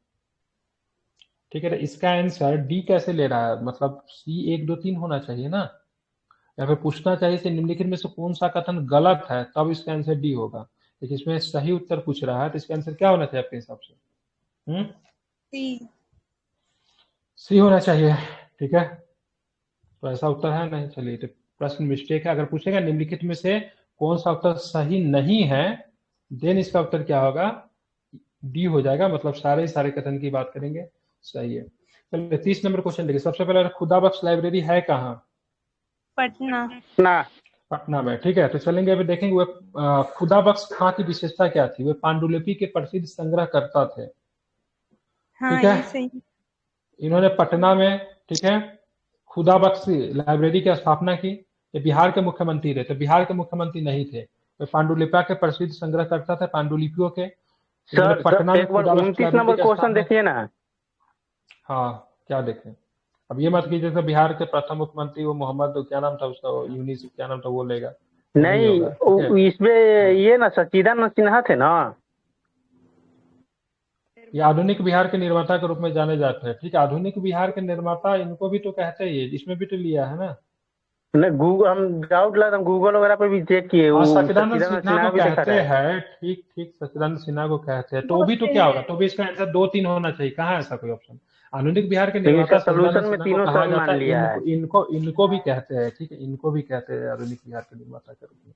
ठीक है, तो इसका आंसर डी कैसे ले रहा है? मतलब सी 1 2 3 होना चाहिए ना, या फिर पूछना चाहिए से निम्नलिखित में से कौन सा कथन गलत है, तब इसका आंसर डी होगा। लेकिन इसमें सही उत्तर पूछ रहा है, तो इसका आंसर क्या होना चाहिए आपके हिसाब से? सी होना चाहिए। ठीक है, तो ऐसा उत्तर है नहीं। चलिए, तो प्रश्न मिस्टेक है। अगर पूछेगा निम्नलिखित में से कौन सा उत्तर सही नहीं है, देन इसका उत्तर क्या होगा? डी हो जाएगा। मतलब सारे कथन की बात करेंगे, सही है। चलिए 30 नंबर क्वेश्चन देखिए। सबसे पहले खुदा बख्श लाइब्रेरी है कहाँ? पटना। ना पटना में। ठीक है, तो चलेंगे अभी देखेंगे वे खुदा बख्श खां की विशेषता क्या थी। वे पांडुलिपि के प्रसिद्ध संग्रह करता थे। हाँ, ठीक है, ये सही। इन्होंने पटना में, ठीक है, खुदा बख्श लाइब्रेरी की स्थापना की। ये बिहार के मुख्यमंत्री थे, तो बिहार के मुख्यमंत्री नहीं थे। वे पांडुलिपि के प्रसिद्ध संग्रह करता था, पांडुलिपियों के। इन्होंने सर पटना में एक बार खुदा बख्श 29 लाइब्रेरी नंबर की क्वेश्चन स्थापना। देखिए ना। हाँ, क्या देखें? अब ये मत कीजिए तो बिहार के प्रथम मुख्यमंत्री वो मोहम्मद, क्या नाम था उसका, यूनिस क्या नाम था, वो लेगा, वो नहीं होगा। ठीक है, इसमें ये ना सच्चिदानंद सिन्हा थे ना। ये आधुनिक बिहार के निर्माता के रूप में जाने जाते हैं। ठीक है, आधुनिक बिहार के निर्माता इनको भी तो कहते हैं, इसमें भी तो लिया है ना। नहीं गूगल, हम डाउट लगा, हम गूगल वगैरह पे भी चेक किए, हाँ, वो सच्चिदानंद सच्चिदानंद सिन्हा सिन्हा को भी देखा कहते था। हैं। ठीक ठीक, सच्चिदानंद सिन्हा को कहते हैं। तो भी तो क्या होगा? तो भी इसका आंसर 2 3 होना चाहिए। कहाँ है ऐसा कोई ऑप्शन? आधुनिक बिहार के लेकिन इसका निर्माता सच्चिदानंद सोल्यूशन में सिन्हा को तीनों कहा सही जाता मान है। लिया है। इनको भी कहते हैं। ठीक है, इनको भी कहते हैं आधुनिक बिहार के निर्माता के रूप में।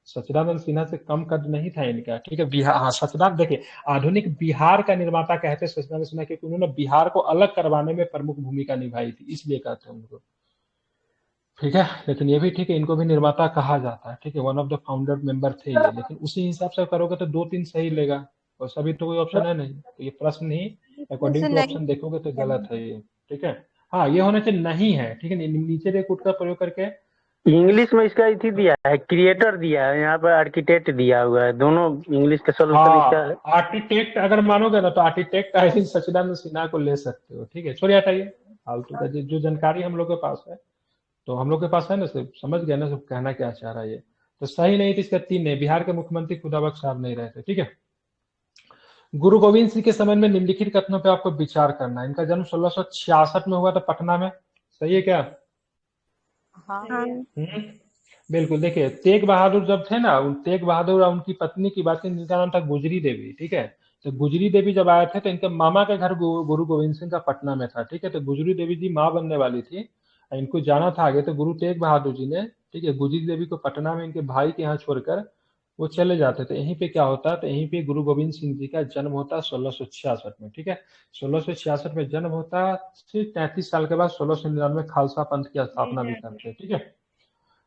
सच्चिदानंद सिन्हा से कम कद नहीं था इनका। ठीक है, बिहार, हाँ सच्चिदानंद, देखिए आधुनिक बिहार का निर्माता कहते हैं सच्चिदानंद सिन्हा, क्योंकि उन्होंने बिहार को अलग करवाने में प्रमुख भूमिका निभाई थी, इसलिए कहते हैं उनको। ठीक है, लेकिन ये भी ठीक है, इनको भी निर्माता कहा जाता है। ठीक है, one of the founder member थे ये। लेकिन उसी हिसाब से करोगे तो 2 3 सही लेगा, और सभी तो कोई ऑप्शन है नहीं। तो ये प्रश्न ही अकॉर्डिंग टू ऑप्शन देखोगे तो गलत है ये। ठीक है, हाँ ये होना चाहिए नहीं है। ठीक है, नीचे एक उठ का प्रयोग करके। इंग्लिश में इसका इथी दिया है, क्रिएटर दिया है, यहाँ पर आर्किटेक्ट दिया हुआ है, दोनों इंग्लिश का सोल्यूशन इसका है। हाँ, आर्किटेक्ट अगर मानोगे ना तो आर्किटेक्ट आई थिंक सच्चिदानंद सिन्हा को ले सकते हो। ठीक है, छोड़िए हटाइए फालतू का। जो जानकारी हम लोग के पास है, तो हम लोग के पास है ना, सब समझ गए ना, सब कहना क्या चाह रहा है ये। तो सही नहीं थी इसका 3 है। बिहार के मुख्यमंत्री खुदा बख्श साहब नहीं रहे थे। ठीक है, गुरु गोविंद सिंह के समय में निम्नलिखित कथनों पे आपको विचार करना है। इनका जन्म 1666 में हुआ था पटना में। सही है क्या? हाँ। बिल्कुल। देखिए तेग बहादुर जब थे ना, तेग बहादुर और उनकी पत्नी की बात करें, जिनका नाम था गुजरी देवी। ठीक है, तो गुजरी देवी जब आए थे तो इनके मामा का घर गुरु गोविंद सिंह का पटना में था। ठीक है, तो गुजरी देवी जी माँ बनने वाली थी, इनको जाना था आगे। तो गुरु तेग बहादुर जी ने, ठीक है, गुजरी देवी को पटना में इनके भाई के यहाँ छोड़कर वो चले जाते थे। यहीं पे क्या होता है, तो यहीं पे गुरु गोविंद सिंह जी का जन्म होता है 1666 में। ठीक है, 1666 में जन्म होता है। फिर 33 साल के बाद 1699 खालसा पंथ की स्थापना भी करते हैं। ठीक है,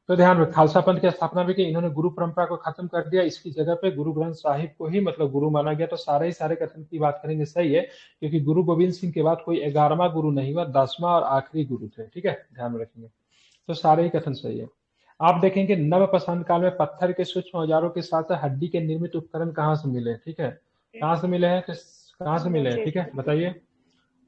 तो ध्यान में खालसा पंथ की स्थापना भी की। इन्होंने गुरु परंपरा को खत्म कर दिया, इसकी जगह पे गुरु ग्रंथ साहिब को ही मतलब गुरु माना गया। तो सारे कथन की बात करेंगे सही है, क्योंकि गुरु गोविंद सिंह के बाद कोई 11वां गुरु नहीं हुआ, 10वां और आखिरी गुरु थे। ठीक है, ध्यान में रखेंगे। तो सारे ही कथन सही है। आप देखेंगे नव पसंद काल में पत्थर के सूक्ष्म औजारों के साथ हड्डी के निर्मित उपकरण कहाँ से मिले। ठीक है, कहाँ से मिले हैं, कहाँ से मिले हैं? ठीक है, बताइए।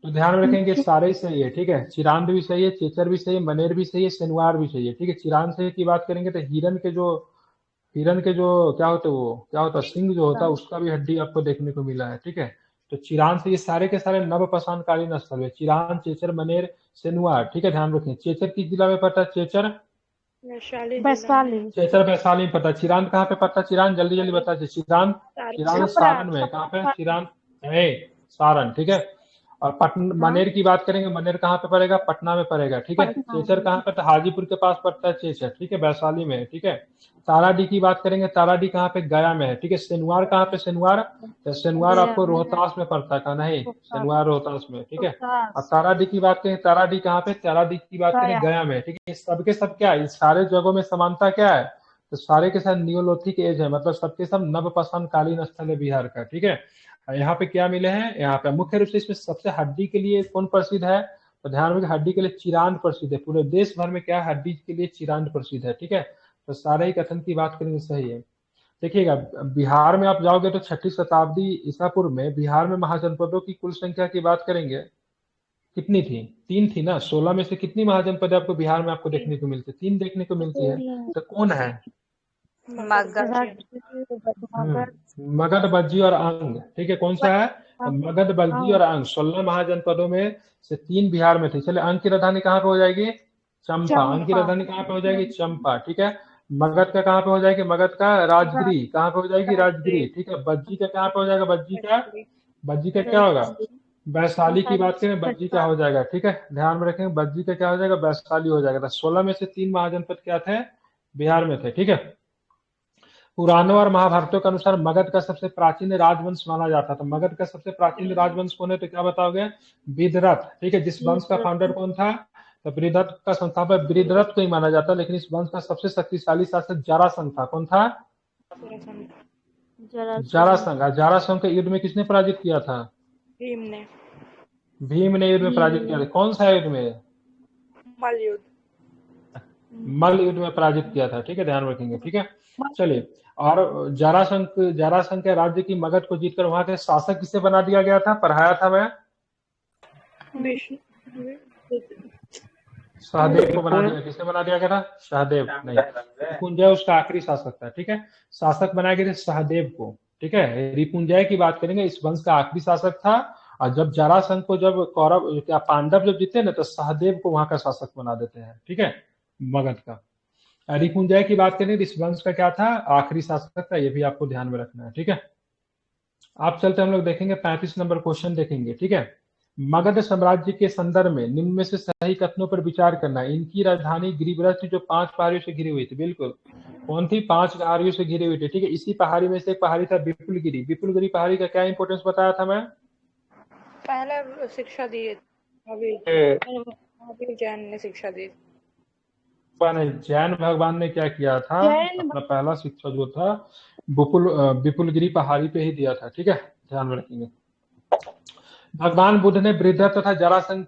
तो ध्यान में रखेंगे सारे ही सही है। ठीक है, चिरांद भी सही है, चेचर भी सही है, मनेर भी सही है, सेनवार भी सही है। ठीक है, चिरांद से की बात करेंगे तो हिरन के जो क्या होता है, वो क्या होता है, सिंह जो होता है, उसका भी हड्डी आपको देखने को मिला है। ठीक है, तो चिरांद से ये सारे के सारे नवपाषाण कालीन स्थल है, चिरांद, चेचर, मनेर, सेनुआर। ठीक है, ध्यान रखें। चेचर किस जिला में पड़ता है? चेचर वैशाली वैशाली। चेचर वैशाली में पड़ता है। चिरांद कहाँ पे पड़ता है? चिरांद जल्दी जल्दी बता दीजिए। चिरांद, चिरांद छपरा। सारण में है। कहाँ पे? चिरांद है सारण, ठीक है। और पटन मनेर की बात करेंगे, मनेर कहाँ पे पड़ेगा? पटना में पड़ेगा, ठीक है। पटना। चेचर कहाँ पे? तो हाजीपुर के पास पड़ता है चेचर, ठीक है, वैशाली में है, ठीक है। ताराडी की बात करेंगे, ताराडी कहाँ पे? गया में है, ठीक है। सेनुआर कहाँ पे? सेनुआर, तो सेनुआर आपको रोहतास में पड़ता है, कहा नहीं, सेनुआर रोहतास में, ठीक है। और ताराडी की बात करें, ताराडी कहाँ पे? ताराडी की बात करें गया में, ठीक है। सबके सब क्या है, इस सारे जगहों में समानता क्या है? तो सारे के साथ नियोलिथिक एज है, मतलब सबके सब नवपाषाण कालीन स्थल है बिहार का, ठीक है। यहाँ पे क्या मिले हैं? यहाँ पे मुख्य रूप से इसमें सबसे हड्डी के लिए कौन प्रसिद्ध है? तो ध्यान रखिए, हड्डी के लिए चिरांद प्रसिद्ध है। पूरे देश भर में क्या है? हड्डी के लिए चिरांद प्रसिद्ध है, ठीक है। तो सारे ही कथन की बात करेंगे सही है। देखिएगा, बिहार में आप जाओगे तो 6ठी शताब्दी ईसा पूर्व में बिहार में महाजनपदों की कुल संख्या की बात करेंगे, कितनी थी? 3 थी ना। 16 में से कितनी महाजनपद आपको बिहार में आपको देखने को मिलती है? 3 देखने को मिलती है। तो कौन है? मगध, बज्जी और अंग, ठीक है। कौन सा है? तो मगध, बज्जी और अंग 16 महाजनपदों में से 3 बिहार में थे। चलिए, अंग की राजधानी कहाँ पे हो जाएगी? चंपा। अंग की राजधानी कहाँ पे हो जाएगी? चंपा, ठीक है। मगध का कहाँ पे हो जाएगी? मगध का राजगिरी, कहाँ पे हो जाएगी? राजगिरी, ठीक है। बज्जी का कहाँ पे हो जाएगा? बज्जी का, बज्जी का क्या होगा? वैशाली की बात करें, बज्जी क्या हो जाएगा? ठीक है, ध्यान में रखेंगे, बज्जी का क्या हो जाएगा? वैशाली हो जाएगा। 16 में से 3 महाजनपद क्या थे? बिहार में थे, ठीक है। पुराणों और महाभारतों के अनुसार मगध का सबसे प्राचीन राजवंश माना जाता था। मगध का सबसे प्राचीन राजवंश कौन है? तो क्या बताओगे? विदरथ, ठीक है। जिस वंश का फाउंडर कौन था? तो विदरथ का संस्थापक विदरथ को ही माना जाता है, लेकिन इस वंश का सबसे शक्तिशाली शासक जरासंध था। कौन था? जरासंध। जरासंध के युद्ध में किसने पराजित किया था? भीम ने। भीम ने युद्ध में पराजित किया था। कौन सा युद्ध में? मल युद्ध। मल्ल युद्ध में पराजित किया था, ठीक है, ध्यान रखेंगे, ठीक है। चलिए, और जरासंध के राज्य की मगध को जीतकर वहां के शासक किसे बना दिया गया था? पढ़ाया था मैं, सहदेव को बना दिया। किसे बना दिया गया था? सहदेव नहीं, रिपुंजय उसका आखिरी शासक था, ठीक है। शासक बनाए गए थे सहदेव को, ठीक है। रिपुंजय की बात करेंगे, इस वंश का आखिरी शासक था। और जब जरासंध को, जब कौरव क्या पांडव जब जीते ना, तो सहदेव को वहां का शासक बना देते हैं, ठीक है, मगध का। रिपुंजय की बात करें, इस वंश का क्या था? आखिरी शासक था। ये भी आपको ध्यान में रखना है, ठीक है। आप चलते हम लोग देखेंगे 35 नंबर क्वेश्चन देखेंगे, ठीक है। मगध साम्राज्य के संदर्भ में निम्न में से सही कथनों पर विचार करना। इनकी राजधानी गिरिव्रत थी, जो 5 पहाड़ियों से घिरी हुई थी। बिल्कुल, कौन थी? 5 पहाड़ियों से घिरी हुई थी, ठीक है। इसी पहाड़ी में से एक पहाड़ी था विपुलगिरी। विपुलगिरी पहाड़ी का क्या इंपोर्टेंस बताया था मैं? पहले शिक्षा दी महावीर जैन ने शिक्षा दी। जैन भगवान ने क्या किया था? अपना पहला शिक्षा जो था विपुलगिरी पहाड़ी पे ही दिया था, ठीक है, ध्यान में रखेंगे। भगवान बुद्ध ने वृद्धर तथा जरासंध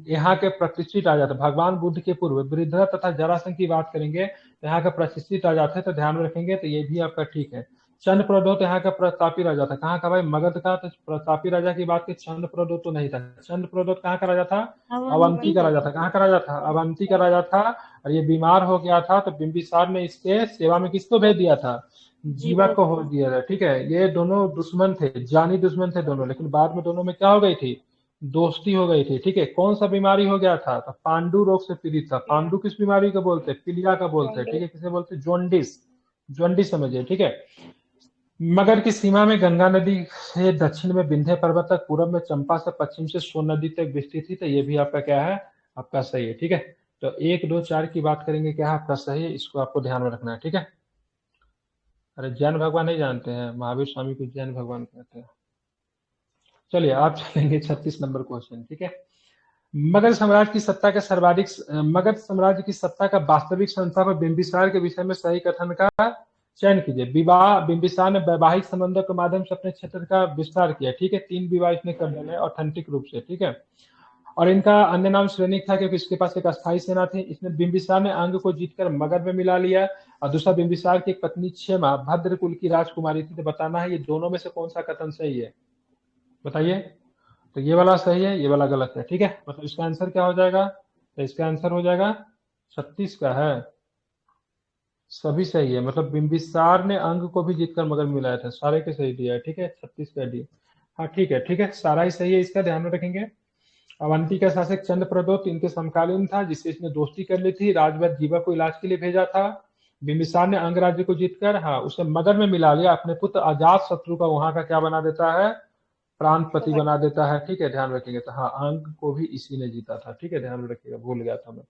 यहाँ के प्रतिष्ठित राजा थे। भगवान बुद्ध के पूर्व वृद्धर तथा जरासंध की बात करेंगे, यहाँ का प्रतिष्ठित राजा थे, तो ध्यान में रखेंगे। तो ये भी आपका ठीक है। चंद्रप्रद्योत यहाँ का प्रतापी राजा था। कहाँ का भाई? मगध का। तो प्रतापी राजा की बात की, चंद्रप्रद्योत तो नहीं था। चंद्रप्रद्योत कहाँ का राजा था? अवंती का राजा था। कहाँ का राजा था? अवंती का राजा था। और ये बीमार हो गया था, तो बिंबिसार ने इसके सेवा में किसको भेज दिया था? जीवा को हो दिया था, ठीक है। ये दोनों दुश्मन थे, जानी दुश्मन थे दोनों, लेकिन बाद में दोनों में क्या हो गई थी? दोस्ती हो गई थी, ठीक है। कौन सा बीमारी हो गया था? तो पांडु रोग से पीड़ित था। पांडु किस बीमारी को बोलते हैं? पीलिया का बोलते हैं, ठीक है। किसे बोलते हैं? जॉन्डिस। जॉन्डिस समझिए, ठीक है। मगध की सीमा में गंगा नदी से दक्षिण में विंध्य पर्वत तक, पूर्व में चंपा से, पश्चिम से सोन नदी तक विस्तृत थी। तो ये भी आपका क्या है? आपका सही है, ठीक है। तो 1, 2, 4 की बात करेंगे, क्या आपका सही है, इसको आपको ध्यान में रखना है, ठीक है। अरे जैन भगवान नहीं जानते हैं? महावीर स्वामी को जैन भगवान कहते हैं। चलिए, आप चलेंगे 36 नंबर क्वेश्चन, ठीक है। मगध साम्राज्य की सत्ता का सर्वाधिक मगध साम्राज्य की सत्ता का वास्तविक संस्थापक बिंबिसार के विषय में सही कथन का चयन कीजिए। विवाह, बिंबिसार ने वैवाहिक संबंधों के माध्यम से अपने क्षेत्र का विस्तार किया, ठीक है। 3 विवाह इसने कर डाले ऑथेंटिक रूप से, ठीक है। और इनका अन्य नाम श्रेणिक था, क्योंकि इसके पास एक अस्थायी सेना थी। इसने बिंबिसार ने अंग को जीतकर मगध में मिला लिया। और दूसरा, बिंबिसार की एक पत्नी क्षेमा भद्र कुल की राजकुमारी थी। तो बताना है ये दोनों में से कौन सा कथन सही है, बताइए। तो ये वाला सही है, ये वाला गलत है, ठीक है। मतलब इसका आंसर क्या हो जाएगा? तो इसका आंसर हो जाएगा 36 का है, सभी सही है। मतलब बिंबिसार ने अंग को भी जीतकर मगध में मिलाया था। सारे के सही दिया है, ठीक है। 36 का डी, हाँ ठीक है, ठीक है, सारा ही सही है, इसका ध्यान में रखेंगे। अवंती का शासक चंद्रप्रदोत इनके समकालीन था, जिससे इसने दोस्ती कर ली थी। राजवट जीवा को इलाज के लिए भेजा था। बिंबिसार ने अंग राज्य को जीतकर उसे मगध में मिला लिया। अपने पुत्र अजात शत्रु का वहां का क्या बना देता है, प्रांतपति बना देता है। ठीक है, ध्यान रखेंगे। तो अंग को भी इसी ने जीता था। ठीक है, ध्यान में रखिएगा, भूल गया था मैं।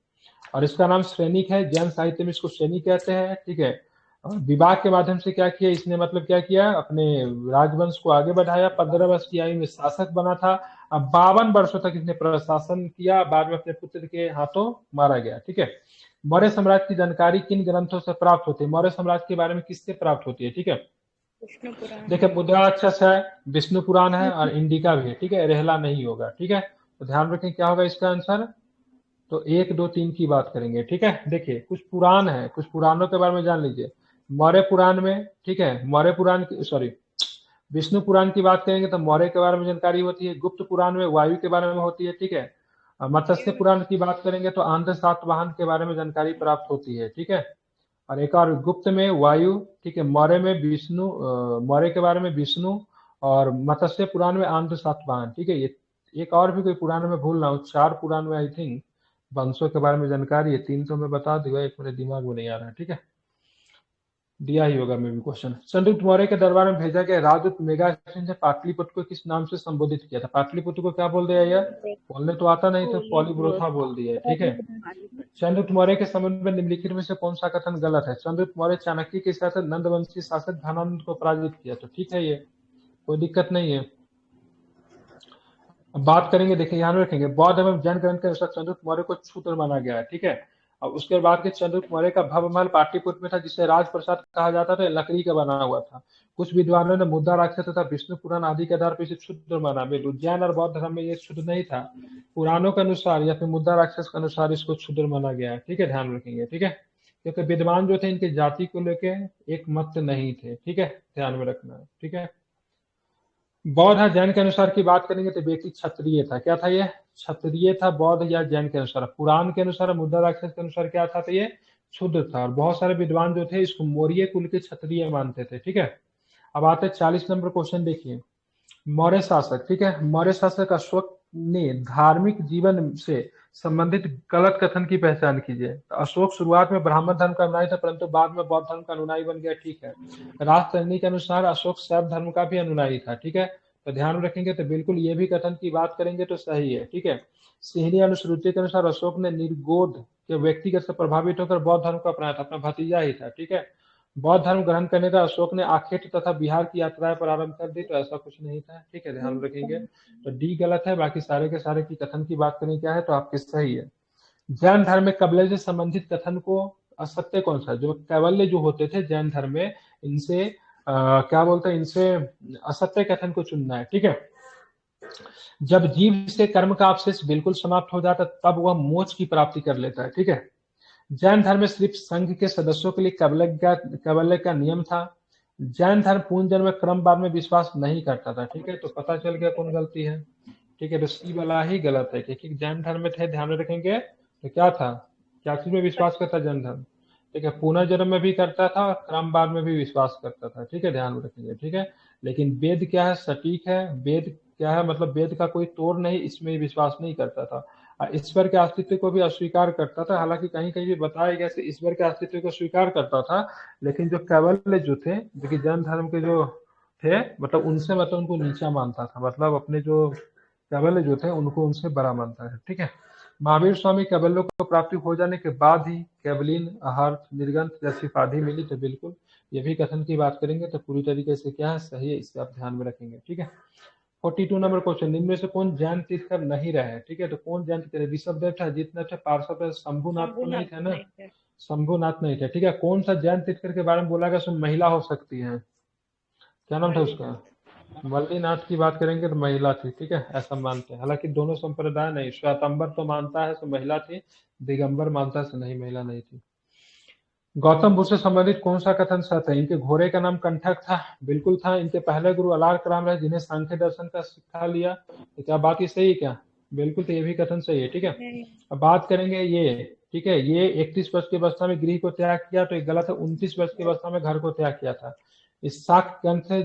और इसका नाम सैनिक है, जैन साहित्य में इसको सैनिक कहते हैं। ठीक है, और विवाह के माध्यम से क्या किया इसने, मतलब क्या किया, अपने राजवंश को आगे बढ़ाया। 15 वर्ष की आयु में शासक बना था। अब 52 वर्षों तक इसने प्रशासन किया, बाद में अपने पुत्र के हाथों मारा गया। ठीक है, मौर्य साम्राज्य की जानकारी किन ग्रंथों से प्राप्त होती है, मौर्य साम्राज्य के बारे में किससे प्राप्त होती है। ठीक है, विष्णु पुराण। देखिए मुद्राक्षस है, विष्णु पुराण है और इंडिका भी है। ठीक है, रेहला नहीं होगा। ठीक है, तो ध्यान रखें क्या होगा इसका आंसर। तो 1, 2, 3 की बात करेंगे। ठीक है, देखिए कुछ पुराण है, कुछ पुराणों के बारे में जान लीजिए। मौर्य पुराण में, ठीक है, मौर्य पुराण की सॉरी विष्णु पुराण की बात करेंगे तो मौर्य के बारे में जानकारी होती है। गुप्त पुराण में वायु के बारे में होती है। ठीक है, मत्स्य पुराण की बात करेंगे तो आंध्र सातवाहन के बारे में जानकारी प्राप्त होती है। ठीक है, और एक और गुप्त में वायु। ठीक है, मौर्य में विष्णु, मौर्य के बारे में विष्णु, और मत्स्य पुराण में आंध्र सातवाहन। ठीक है, ये एक और भी कोई पुराण में भूल रहा हूँ, 4 पुराण में आई थिंक वंशों के बारे में जानकारी है। 3 तो मैं बता दूंगा, एक मेरे दिमाग में नहीं आ रहा है। ठीक है, दिया ही होगा मे भी क्वेश्चन। चंद्रगुप्त मौर्य के दरबार में भेजा गया राजदूत मेगास्थनीज ने पाटलिपुत्र को किस नाम से संबोधित किया था। पाटलिपुत्र को क्या बोल दिया, यह बोलने तो आता नहीं तो पॉलीब्रोथा बोल दिया। ठीक है, चंद्रगुप्त मौर्य के संबंध में निम्नलिखित में से कौन सा कथन गलत है। चंद्रगुप्त मौर्य चाणक्य के साथ नंदवंशी शासक धनानंद को पराजित किया। तो ठीक है, ये कोई दिक्कत नहीं है। अब बात करेंगे, देखिए ध्यान रखेंगे, बौद्ध एवं जैन ग्रंथ के अनुसार चंद्रगुप्त मौर्य को क्षुद्र माना गया है। ठीक है, और उसके बाद के चंद्रगुप्त मौर्य का भव्य महल पाटलिपुत्र में था, जिसे राजप्रसाद कहा जाता था। लकड़ी का बना हुआ था। कुछ विद्वानों ने मुद्दा राक्षस तथा विष्णु पुराण आदि के आधार पर इसे क्षुद्र माना। जैन और बौद्ध धर्म में ये क्षुद्र नहीं था। पुराणों के अनुसार या फिर मुद्दा राक्षस के अनुसार इसको क्षुद्र माना गया है। ठीक है, ध्यान रखेंगे। ठीक है, क्योंकि विद्वान जो थे इनकी जाति को लेकर एक मत नहीं थे। ठीक है, ध्यान में रखना है। ठीक है, बौद्ध या जैन के अनुसार की बात करेंगे तो व्यक्ति क्षत्रिय था। क्या था ये, क्षत्रिय था। बौद्ध या जैन के अनुसार, पुराण के अनुसार, मुद्दा राक्षस के अनुसार क्या था, तो ये क्षुद्र था। और बहुत सारे विद्वान जो थे इसको मौर्य कुल के क्षत्रिय मानते थे। ठीक है, अब आते हैं 40 नंबर क्वेश्चन। देखिए, मौर्य शासक, ठीक है, मौर्य शासक अशोक ने धार्मिक जीवन से संबंधित गलत कथन की पहचान कीजिए। तो अशोक शुरुआत में ब्राह्मण धर्म का अनुयायी था, परंतु बाद में बौद्ध धर्म का अनुयायी बन गया। ठीक है, राजतरणी के अनुसार अशोक शैव धर्म का भी अनुयायी था। ठीक है, तो ध्यान रखेंगे तो बिल्कुल ये भी कथन की बात करेंगे तो सही है। ठीक है, सिंहनी अनुश्रुति के अनुसार अशोक ने निर्गोध के व्यक्तिगत से प्रभावित होकर बौद्ध धर्म को अपनाया था, अपना भतीजा ही था। ठीक है, बौद्ध धर्म ग्रहण करने का अशोक ने आखेट तथा बिहार की यात्राएं प्रारंभ कर दी, तो ऐसा कुछ नहीं था। ठीक है, ध्यान रखेंगे। तो डी गलत है, बाकी सारे के सारे की कथन की बात करें क्या है तो आपके सही है। जैन धर्म में कबले से संबंधित कथन को असत्य कौन सा, जो कैवल्य जो होते थे जैन धर्म में, इनसे क्या बोलते हैं, इनसे असत्य कथन को चुनना है। ठीक है, जब जीव से कर्म का अवशेष बिल्कुल समाप्त हो जाता तब वह मोक्ष की प्राप्ति कर लेता है। ठीक है, जैन धर्म में सिर्फ संघ के सदस्यों के लिए कैवल्य का नियम था। जैन धर्म पूर्ण जन्म में क्रमवार में विश्वास नहीं करता था। ठीक है, तो पता चल गया कौन गलती है। ठीक है, तो सी वाला ही गलत है, क्योंकि जैन धर्म में थे, ध्यान में रखेंगे। तो क्या था, क्या चीज में विश्वास करता जैन धर्म। ठीक है, पुनर्जन्म में भी करता था और क्रमवार में भी विश्वास करता था। ठीक है, ध्यान में रखेंगे। ठीक है, लेकिन वेद क्या है, सटीक है। वेद क्या है, मतलब वेद का कोई तोड़ नहीं, इसमें विश्वास नहीं करता था। ईश्वर के अस्तित्व को भी अस्वीकार करता था। हालांकि कहीं कहीं भी बताया गया कि ईश्वर के अस्तित्व को स्वीकार करता था, लेकिन जो कैवल्य जो थे, जो कि जैन धर्म के जो थे, मतलब उनसे मतलब उनको नीचा मानता था। मतलब अपने जो कैवल्य जो थे उनको उनसे बड़ा मानता है। ठीक है, महावीर स्वामी कैवल्यों को प्राप्ति हो जाने के बाद ही कैवलीन आहार निर्गंथ जैसी उपाधि मिली। तो बिल्कुल ये भी कथन की बात करेंगे तो पूरी तरीके से क्या है, सही है, इसे आप ध्यान में रखेंगे। ठीक है, 42 नंबर क्वेश्चन, निम्न में से कौन जैन तीर्थकर नहीं रहे। ठीक है, तो कौन जैन तीर्थकर, ऋषभदेव था, अजितनाथ थे, पार्श्व, शंभुनाथ तो नहीं थे ना, शंभुनाथ नहीं थे। ठीक है, कौन सा जैन तीर्थकर के बारे में बोला गया उसमें महिला हो सकती है, क्या नाम था उसका, मल्लीनाथ की बात करेंगे तो महिला थी। ठीक है, ऐसा मानते हैं। हालांकि दोनों संप्रदाय नहीं, श्वेतांबर तो मानता है तो महिला थी, दिगंबर मानता है नहीं, महिला नहीं थी। गौतम बुद्ध से संबंधित कौन सा कथन सच है। इनके घोड़े का नाम कंठक था, बिल्कुल था। इनके पहले गुरु अलार्क राम रहे, जिन्हें सांख्य दर्शन का शिक्षा लिया। तो क्या बात ही सही है क्या, बिल्कुल, तो ये भी कथन सही है। ठीक है, अब बात करेंगे ये। ठीक है, ये 31 वर्ष की अवस्था में गृह को त्याग किया, तो ये गलत है। 29 वर्ष की अवस्था में घर को त्याग किया था। इस शाक्य गण से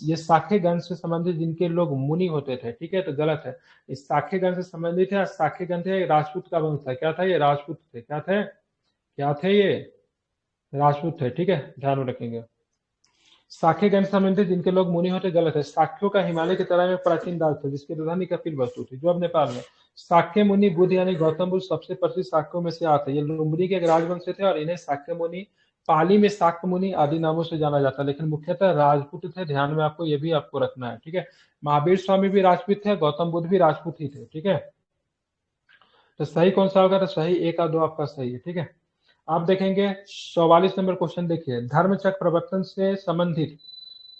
ये शाक्य गण से संबंधित जिनके लोग मुनि होते थे, ठीक है, तो गलत है। इस शाक्य गण से संबंधित है, शाक्य गण थे राजपूत का वंश था। क्या था ये? राजपूत थे। क्या थे ये? राजपूत थे, ठीक है, ध्यान में रखेंगे। शाक्य गण से संबंधित जिनके लोग मुनि होते, गलत है। शाक्यों का हिमालय की तरह में प्राचीन राज था जिसकी राजधानी कपिल वस्तु थी, जो अब नेपाल में। शाक्य मुनि बुद्ध यानी गौतम बुद्ध सबसे प्रसिद्ध शाक्यों में से आते हैं। ये लुम्बिनी के एक राजवंश थे और इन्हें शाक्य मुनि, पाली में शाक्य मुनि आदि नामों से जाना जाता है, लेकिन मुख्यतः राजपूत थे। ध्यान में आपको ये भी आपको रखना है, ठीक है। महावीर स्वामी भी राजपूत थे, गौतम बुद्ध भी राजपूत ही थे, ठीक है। तो सही कौन सा होगा? तो सही 1 और 2 आपका सही है, ठीक है। आप देखेंगे 44 नंबर क्वेश्चन देखिए, धर्मचक्र प्रवर्तन से संबंधित।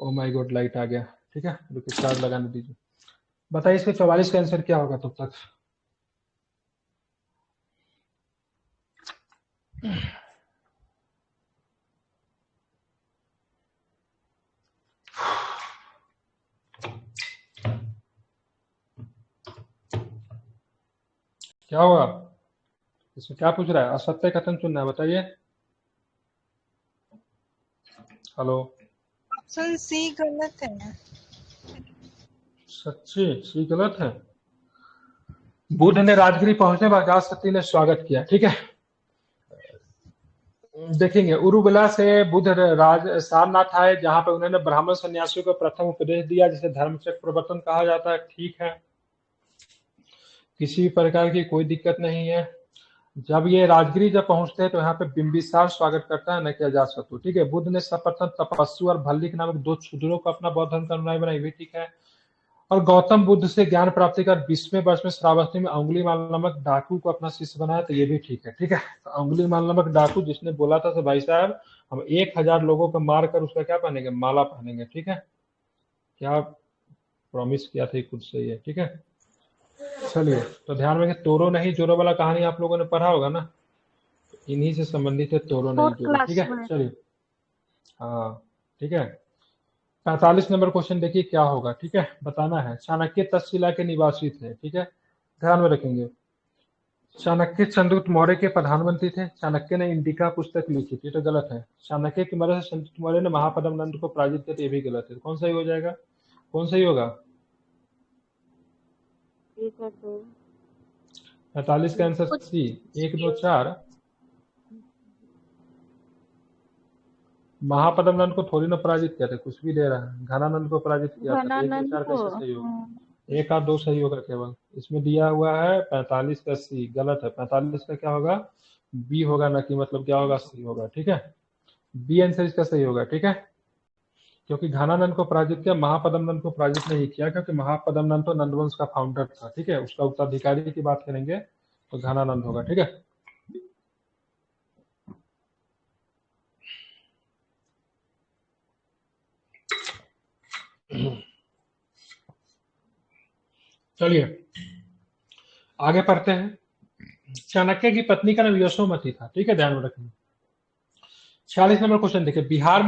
ओ माय गॉड, लाइट आ गया, ठीक है, रुकिए चार्ज लगाने दीजिए। बताइए इसके 44 का आंसर क्या होगा तब तक? क्या होगा? इसमें क्या पूछ रहा है? असत्य कथन चुनना है, बताइए। हेलो, ऑप्शन सी गलत है। सच्ची? सी गलत है। बुद्ध ने राजगिरी पहुंचने पर अजातशत्रु ने स्वागत किया, ठीक है। देखेंगे उरुबला से बुद्ध राज सारनाथ आए, जहां पर उन्होंने ब्राह्मण सन्यासियों को प्रथम उपदेश दिया, जिसे धर्मचक्र प्रवर्तन कहा जाता है, ठीक है। किसी भी प्रकार की कोई दिक्कत नहीं है। जब ये राजगिरी जब पहुंचते हैं तो यहाँ पे बिंबिसार स्वागत करता है, न कि अजातशत्रु, ठीक है। बुद्ध ने सर्वप्रथम तपस्वी और भल्लिक नामक 2 क्षुद्रों को अपना बौद्ध धर्म का अनुयायी बनाई, भी ठीक है। और गौतम बुद्ध से ज्ञान प्राप्ति कर 20वें वर्ष में श्रावस्ती में अंगुलीमाल नामक डाकू को अपना शिष्य बनाया, तो ये भी ठीक है, ठीक है। तो अंगुलीमाल नामक डाकू जिसने बोला था, तो भाई साहब हम 1000 लोगों को मार कर उसका क्या पहनेंगे? माला पहनेंगे, ठीक है। क्या प्रॉमिस किया था खुद से ये, ठीक है। चलिए, तो ध्यान में तोरो नहीं जोरो वाला कहानी आप लोगों ने पढ़ा होगा ना, इन्हीं से संबंधित है, तोरो नहीं फोर्थ जोरो, ठीक क्लास है। में। चलिए, हाँ, ठीक है। 45 नंबर क्वेश्चन देखिए क्या होगा, ठीक है, बताना है। चाणक्य तक्षशिला के निवासी थे, ठीक है, ध्यान में रखेंगे। चाणक्य चंद्रगुप्त मौर्य के प्रधानमंत्री थे। चाणक्य ने इंडिका पुस्तक लिखी थी, तो गलत है। चाणक्य की मदद से चंद्रगुप्त मौर्य ने महापद्म नंद को पराजित किया, तो ये भी गलत है। कौन सही हो जाएगा? कौन सही होगा? 45 का आंसर सी, 1 2 4। महापद्म नंद को थोड़ी ना पराजित किया था, कुछ भी दे रहा है। घनानंद को पराजित किया था, तो 1 2 4 कैसे सही होगा? 1 और 2 सही होगा केवल। इसमें दिया हुआ है 45 का सी, गलत है। 45 का क्या होगा? बी होगा, ना कि मतलब क्या होगा? सी होगा, ठीक है। बी आंसर इसका सही होगा, ठीक है। क्योंकि घनानंद को पराजित किया, महापद्म नंद को पराजित नहीं किया, क्योंकि महापद्म नंद तो नंदवंश का फाउंडर था, ठीक है। उसका उत्तराधिकारी की बात करेंगे तो घनानंद होगा, ठीक है। चलिए आगे पढ़ते हैं। चाणक्य की पत्नी का नाम यशोमती था, ठीक है, ध्यान में रखेंगे। 46 नंबर क्वेश्चन देखिए, बिहार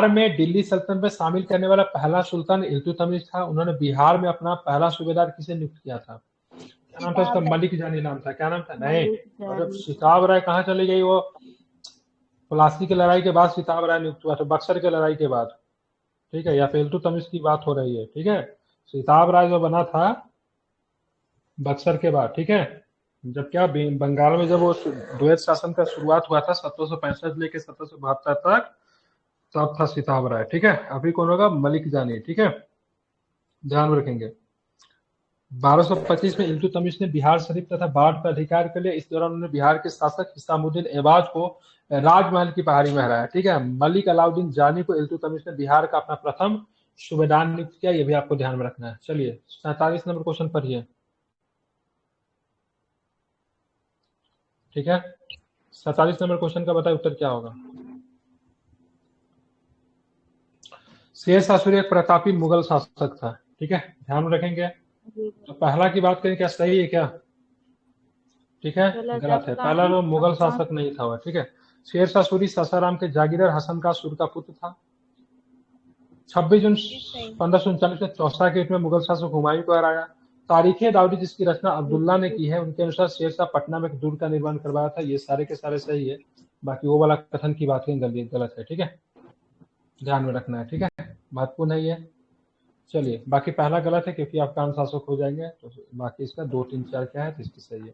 में दिल्ली सल्तनत में शामिल करने वाला पहला सुल्तान इल्तुतमिश था। उन्होंने बिहार में अपना पहला सूबेदार किसे नियुक्त किया था? क्या नाम था उसका? मलिक जानी नाम था। क्या नाम था? नहीं, मतलब सिताब राय कहाँ चली गई? वो प्लासी की लड़ाई के बाद सिताब राय नियुक्त हुआ था, बक्सर की लड़ाई के बाद, ठीक है। या फिर इल्तुतमिश की बात हो रही है, ठीक है। सिताब राय जो बना था बक्सर के बाद, ठीक है। जब क्या बंगाल में जब वो द्वैत शासन का शुरुआत हुआ था 1765 लेके 1772 तक, तब था सिताब राय, ठीक है। अभी कौन होगा? मलिक जानी, ठीक है, ध्यान में रखेंगे। 1225 में इल्तुतमिश ने बिहार शरीफ तथा बाढ़ पर अधिकार कर लिया। इस दौरान उन्होंने बिहार के शासक हिसामुद्दीन ऐबाज को राजमहल की पहाड़ी में हराया, ठीक है। मलिक अलाउद्दीन जानी को इल्तुतमिश ने बिहार का अपना प्रथम सूबेदार नियुक्त किया, ये भी आपको ध्यान में रखना है। चलिए 47 नंबर क्वेश्चन पढ़िए, ठीक है। 47 नंबर क्वेश्चन का बताइए उत्तर क्या होगा? शेरशाह सूरी एक प्रतापी मुगल शासक था, ठीक है, ध्यान में रखेंगे। तो पहला की बात करें, क्या सही है क्या? ठीक है, गलत है। पहला वो मुगल शासक नहीं था, ठीक है। शेरशाह सूरी सासाराम के जागीरदार हसन का सूर का पुत्र था। 26 जून 1539 में चौसा के युद्ध में मुगल शासक हुमायूं को हराया। तारीखे दाऊदी जिसकी रचना अब्दुल्ला ने की है, उनके अनुसार शेरशाह पटना में एक दुर्ग का निर्माण करवाया था। ये सारे के सारे सही है, बाकी वो वाला कथन की बात गलत है, ठीक है। ध्यान में रखना है, ठीक है, महत्वपूर्ण है ये। चलिए, बाकी पहला गलत है क्योंकि आप कान शासक हो जाएंगे, तो बाकी इसका 2, 3, 4 क्या है तो इसकी सही है।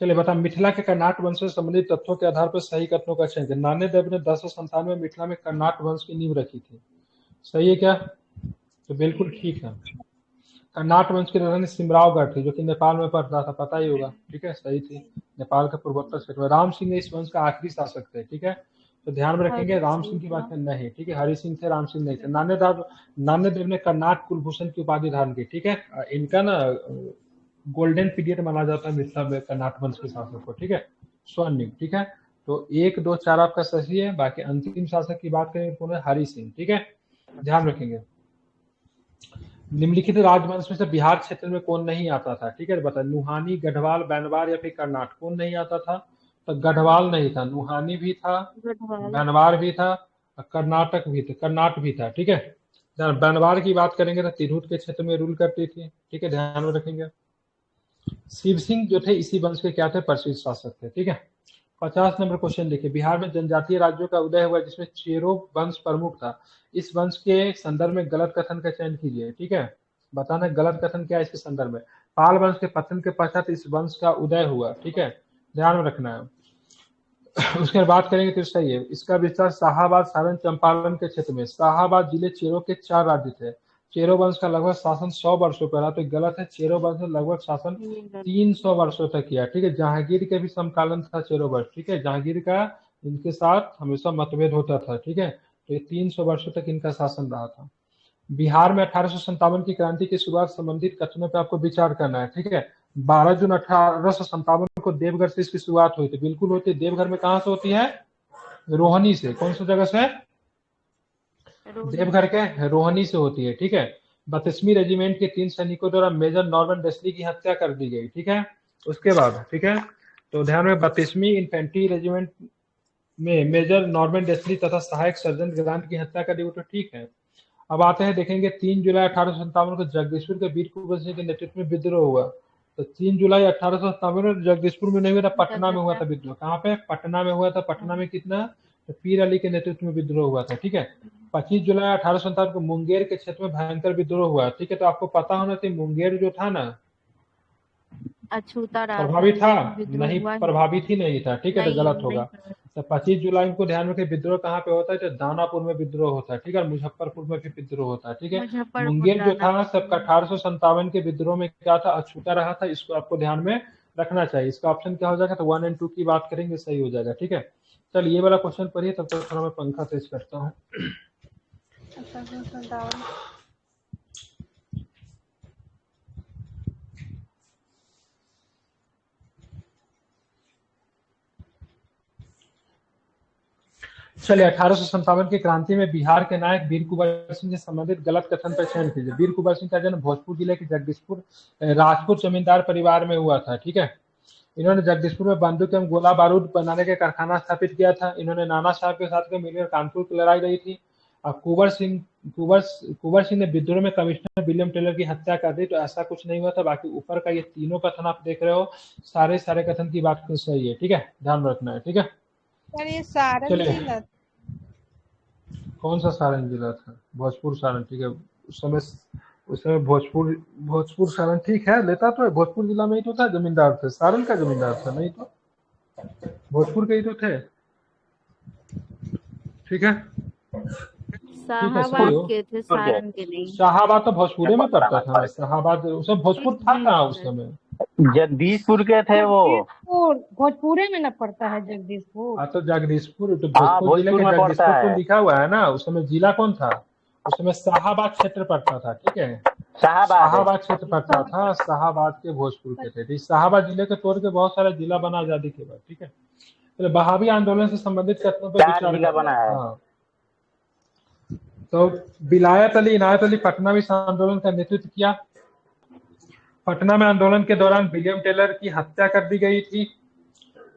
चलिए बता, मिथिला के कर्नाट वंश से संबंधित तथ्यों के आधार पर सही कथनों का चयन करें। नान्यदेव ने 1097 में मिथिला में कर्नाट वंश की नींव रखी थी, सही है क्या? तो बिल्कुल ठीक है। कर्नाट वंश की राजधानी सिमरावगढ़ थी, जो कि नेपाल में पड़ता था, पता ही होगा, ठीक है, सही थी, नेपाल के पूर्वोत्तर क्षेत्र में। राम सिंह इस वंश का आखिरी शासक थे, ठीक है, तो ध्यान में रखेंगे राम सिंह की बात नहीं, ठीक है, हरि सिंह थे, राम सिंह नहीं थे। नान्यदेव ने कर्नाट कुलभूषण की उपाधि धारण की, ठीक है, इनका ना गोल्डन पीरियड माना जाता है मिथिला में कर्नाट वंश के शासक को, ठीक है, स्वर्णिम, ठीक है। तो 1, 2, 4 आपका सही है। बाकी अंतिम शासक की बात करें तो हरि सिंह, ठीक है, ध्यान रखेंगे। निम्नलिखित राजवंश में से बिहार क्षेत्र में कौन नहीं आता था, ठीक है, बता, नुहानी, गढ़वाल, बनवार या फिर कर्नाट, कौन नहीं आता था? तो गढ़वाल नहीं था, नुहानी भी था, बनवार भी था, कर्नाटक भी था, कर्नाट भी था, ठीक है। बनवार की बात करेंगे तो तिरहुत के क्षेत्र में रूल करती थी, ठीक है, ध्यान में रखेंगे। शिव सिंह जो थे इसी वंश के क्या थे? प्रसिद्ध शासक थे, ठीक है। 50 नंबर क्वेश्चन देखिए, बिहार में जनजातीय राज्यों का उदय हुआ जिसमें चेरो वंश प्रमुख था। इस वंश के संदर्भ में गलत कथन का चयन कीजिए, ठीक है, बताना गलत कथन क्या है इसके संदर्भ में। पाल वंश के पतन के पश्चात इस वंश का उदय हुआ, ठीक है, ध्यान में रखना है। उसके बाद बात करेंगे तो सही है। इसका विस्तार शाहाबाद, सारण, चंपारण के क्षेत्र में। शाहाबाद जिले चेरो के 4 राज्य थे। चेरो वंश का लगभग शासन 100 वर्षों पर रहा, तो गलत है। चेरो वंश ने लगभग शासन 300 वर्षों तक किया, ठीक है। जहांगीर के भी समकालीन था चेरो वंश, ठीक है, जहांगीर का इनके साथ हमेशा मतभेद होता था, ठीक है, तो ये 300 वर्षों तक इनका शासन रहा था। बिहार में 1857 की क्रांति की शुरुआत संबंधित कथनों पर आपको विचार करना है, ठीक है। 12 जून 1857 को देवघर से इसकी शुरुआत हुई थी, बिल्कुल होती है। देवघर में कहां से होती है? रोहनी से। कौन सी जगह से? देवघर के रोहनी से होती है, ठीक है। 32वीं रेजिमेंट के 3 सैनिकों द्वारा मेजर नॉर्मन डेस्ली की हत्या कर दी गई, ठीक है। उसके बाद, ठीक है, तो ध्यान में 32वीं इन्फेंट्री रेजिमेंट में मेजर नॉर्मन डेस्ली तथा सहायक सर्जन ग्रांट की हत्या कर दी, वो तो ठीक है। अब आते हैं, देखेंगे 3 जुलाई 1857 को जगदीशपुर के वीर कुंवर सिंह के नेतृत्व में विद्रोह हुआ। तो 3 जुलाई 1857 में जगदीशपुर में नहीं हुआ था, पटना में हुआ था विद्रोह। कहाँ पे? पटना में हुआ था। पटना में कितना? तो पीर अली के नेतृत्व में विद्रोह हुआ था, ठीक है। 25 जुलाई 1857 को मुंगेर के क्षेत्र में भयंकर विद्रोह हुआ, ठीक है। तो आपको पता होना चाहिए मुंगेर जो था ना, अछूता प्रभावित था नहीं? प्रभावित ही नहीं था, ठीक है, तो गलत होगा। तो 25 जुलाई को ध्यान रखें, विद्रोह कहाँ पे होता है? तो दानापुर में विद्रोह होता है, ठीक है, मुजफ्फरपुर में भी विद्रोह होता है, ठीक है। मुंगेर जो था सबका 1857 के विद्रोह में क्या था? अछूता रहा था। इसको आपको ध्यान में रखना चाहिए। इसका ऑप्शन क्या हो जाएगा? तो 1 और 2 की बात करेंगे, सही हो जाएगा, ठीक है। चल ये वाला क्वेश्चन पढ़िए, तब तक थोड़ा मैं पंखा तेज करता हूँ। चलिए, 1857 की क्रांति में बिहार के नायक वीर कुंवर सिंह से संबंधित गलत कथन पर चयन कीजिए। वीर कुंवर सिंह का जन्म भोजपुर जिले के जगदीशपुर राजपूत जमींदार परिवार में हुआ था, ठीक है। इन्होंने जगदीशपुर में बंदूक एवं गोला बारूद बनाने का कारखाना स्थापित किया था। इन्होंने नाना साहब के साथ मिलकर कानपुर की लड़ाई लड़ी थी। और कुंवर सिंह ने विद्रोह में कमिश्नर विलियम टेलर की हत्या कर दी। तो ऐसा कुछ नहीं हुआ था। बाकी ऊपर का ये तीनों कथन आप देख रहे हो, सारे कथन की बात सही है, ठीक है, ध्यान रखना है, ठीक है। सर ये सारण चलिए, जिला कौन सा सारण जिला था? भोजपुर सारण, ठीक है। उस समय भोजपुर सारण, ठीक है, लेता तो है। भोजपुर जिला में ही तो था, जमींदार थे। सारण का जमींदार था नहीं तो भोजपुर के ही तो थे, ठीक है। शाहाबाद के थे, सारण के नहीं। शाहाबाद तो भोजपुरे में पड़ता था। शाहाबाद उसमें भोजपुर था कहाँ उस समय? जगदीशपुर के थे वो। भोजपुरे में न पड़ता है जगदीशपुर। हाँ, तो जगदीशपुर, तो भोजपुर जिले के जगदीशपुर तो लिखा हुआ है ना। उस समय जिला कौन था? उस समय शाहाबाद क्षेत्र पड़ता था, ठीक है, शाहाबाद क्षेत्र पड़ता था। शाहाबाद के भोजपुर के थे। शाहाबाद जिले के तौर पे बहुत सारा जिला बना आजादी के बाद, ठीक है। तो बहावी आंदोलन से संबंधित कथनों पर विचार बना है। हाँ, तो विलायत अली इनायत अली पटना में इस आंदोलन का नेतृत्व किया। पटना में आंदोलन के दौरान विलियम टेलर की हत्या कर दी गई थी।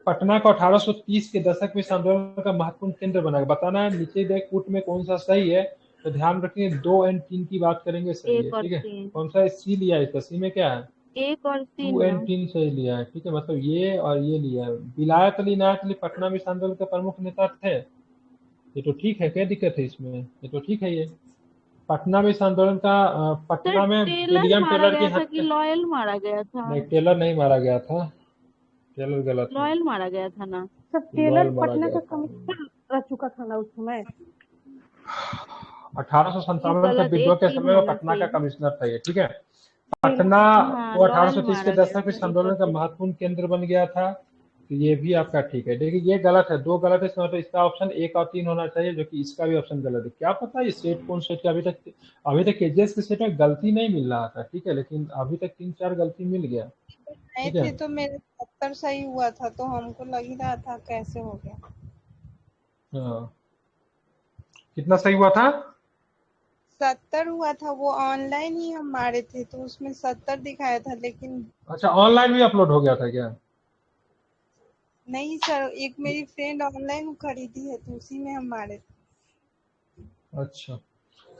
पटना को 1830 के दशक में इस आंदोलन का महत्वपूर्ण केंद्र बना। बताना है नीचे दे कूट में कौन सा सही है, तो ध्यान रखिए 2 और 3 की बात करेंगे, सही है, ठीक है। कौन सा? सी लिया है इसका, सी में क्या है? 1 और 3 2 और 3 सही लिया है, ठीक है, मतलब ये और ये लिया है। विलायत अली इनायत अली पटना में इस आंदोलन के प्रमुख नेता थे। ये तो ठीक है, क्या दिक्कत है इसमें, ये तो ठीक है ये। पटना में इस आंदोलन का सर पटना में टेलर विलियम मारा टेलर की गया था कि हत्या, लॉयल मारा गया था? नहीं टेलर नहीं मारा गया था, टेलर गलत है, लॉयल मारा गया था ना? सब लॉयल टेलर मारा पटना गया का था। कमिश्नर रह चुका था ना उस समय। 1857 के गलत, विद्रोह एक के तीन समय में होना पटना का चाहिए। कमिश्नर था ये, ठीक है। पटना हाँ, को लॉयल 1830 के मारा गया दशक में इस था, एक आंदोलन और का थे। महत्वपूर्ण केंद्र बन गया था। तो ये भी आपका ठीक है। देखिए ये गलत है, दो गलत है इसमें, तो इसका ऑप्शन 1 और 3 होना चाहिए, जो कि इसका भी ऑप्शन गलत है। क्या पता ये सेट कौन सेट का, अभी तक केजीएस के सेट में गलती नहीं मिल रहा था, ठीक है, लेकिन अभी तक 3-4 गलती मिल गया, नए ठीक है। थे तो मेरे 70 सही हुआ था, तो हमको लग ही रहा था कैसे हो गया। हाँ, कितना सही हुआ था? 70 हुआ था, वो ऑनलाइन ही हम मारे थे तो उसमें 70 दिखाया था, लेकिन अच्छा, ऑनलाइन भी अपलोड हो गया था क्या? नहीं सर, एक मेरी फ्रेंड ऑनलाइन खरीदी है तो उसी में हम मारे थे। अच्छा,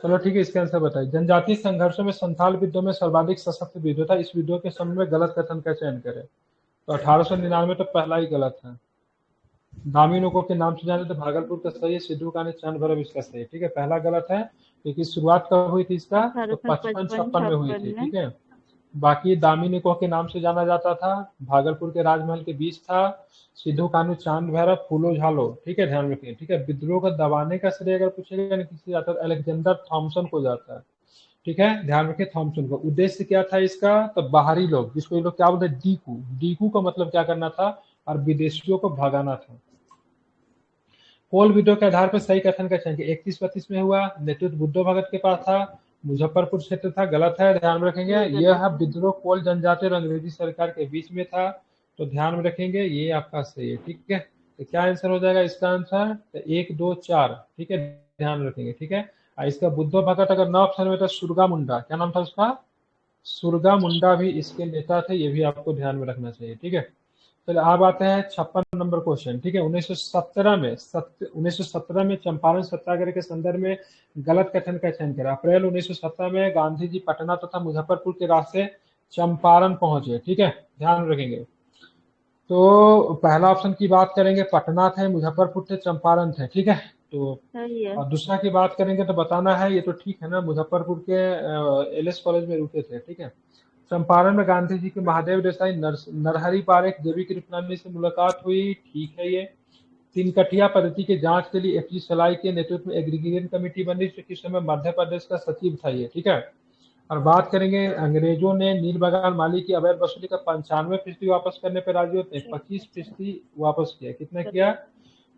चलो ठीक है, इसका आंसर बताइए। जनजातीय संघर्षों में संथाल विद्रोह में सर्वाधिक सशक्त विद्रोह था, इस विद्रोह के संबंध में गलत कथन का चयन करें। तो 1899 तो पहला ही गलत है। दामिनुको के नाम से जाने तो भागलपुर का सही है, सिद्धू कान्हू चांद भैरव इसका सही है, ठीक है। पहला गलत है क्योंकि शुरुआत कब हुई थी इसका, तो 1855 55-56 में हुई थी, 56 में। ठीक है। बाकी दामिनुको के नाम से जाना जाता था, भागलपुर के राजमहल के बीच था। सिद्धू कान्हू चांद भैरव फूलो झालो, ठीक है, ध्यान रखिए, ठीक है। विद्रोह को दबाने का श्रेय अगर पूछेगा नहीं किसी जाता है, अलेक्जेंडर थॉमसन को जाता है, ठीक है, ध्यान रखिए थॉमसन को। उद्देश्य क्या था इसका, तो बाहरी लोग, जिसको ये लोग क्या बोलते हैं, डीकू, डीकू का मतलब क्या करना था, और विदेशियों को भगाना था। कोल विद्रोह के आधार पर सही कथन का चयन 31-32 में हुआ, नेतृत्व बुद्धो भगत के पास था, मुजफ्फरपुर क्षेत्र था, गलत है, ध्यान में रखेंगे। ये गलत यह है। विद्रोह कोल जनजाति और अंग्रेजी सरकार के बीच में था, तो ध्यान में रखेंगे, ये आपका सही है, ठीक है। तो क्या आंसर हो जाएगा इसका आंसर, तो 1, 2, 4, ठीक है, ध्यान रखेंगे, ठीक है। और इसका बुद्धो भगत अगर 9 ऑप्शन में, तो सुरगा मुंडा, क्या नाम था उसका, सुरगा मुंडा भी इसके नेता थे, ये भी आपको ध्यान में रखना चाहिए, ठीक है। चलिए अब आते हैं 56 नंबर क्वेश्चन, ठीक है। 1917 में चंपारण सत्याग्रह के संदर्भ में गलत कथन का चयन करा। अप्रैल 1917 में गांधी जी पटना तथा मुजफ्फरपुर के रास्ते चंपारण पहुंचे, ठीक है, ध्यान रखेंगे। तो पहला ऑप्शन की बात करेंगे, पटना थे, मुजफ्फरपुर थे, चंपारण थे, ठीक है। तो सही है। और दूसरा की बात करेंगे तो बताना है, ये तो ठीक है ना, मुजफ्फरपुर के एलएस कॉलेज में रुके थे, ठीक है। चंपारण में गांधी जी के महादेव देसाई, नरहरि पारेख, देवी कृपलानी से मुलाकात हुई, ठीक है ये। तिनकठिया पद्धति की जांच के लिए एफजी सलाई के नेतृत्व में एग्रीगेशन कमेटी बनी, जो किस समय मध्य प्रदेश का सचिव था ये, ठीक है। और बात करेंगे, अंग्रेजों ने नील बगान माली की अवैध वसूली का 95% वापस करने पर राजी होते हैं, 25% वापस किया, कितना किया,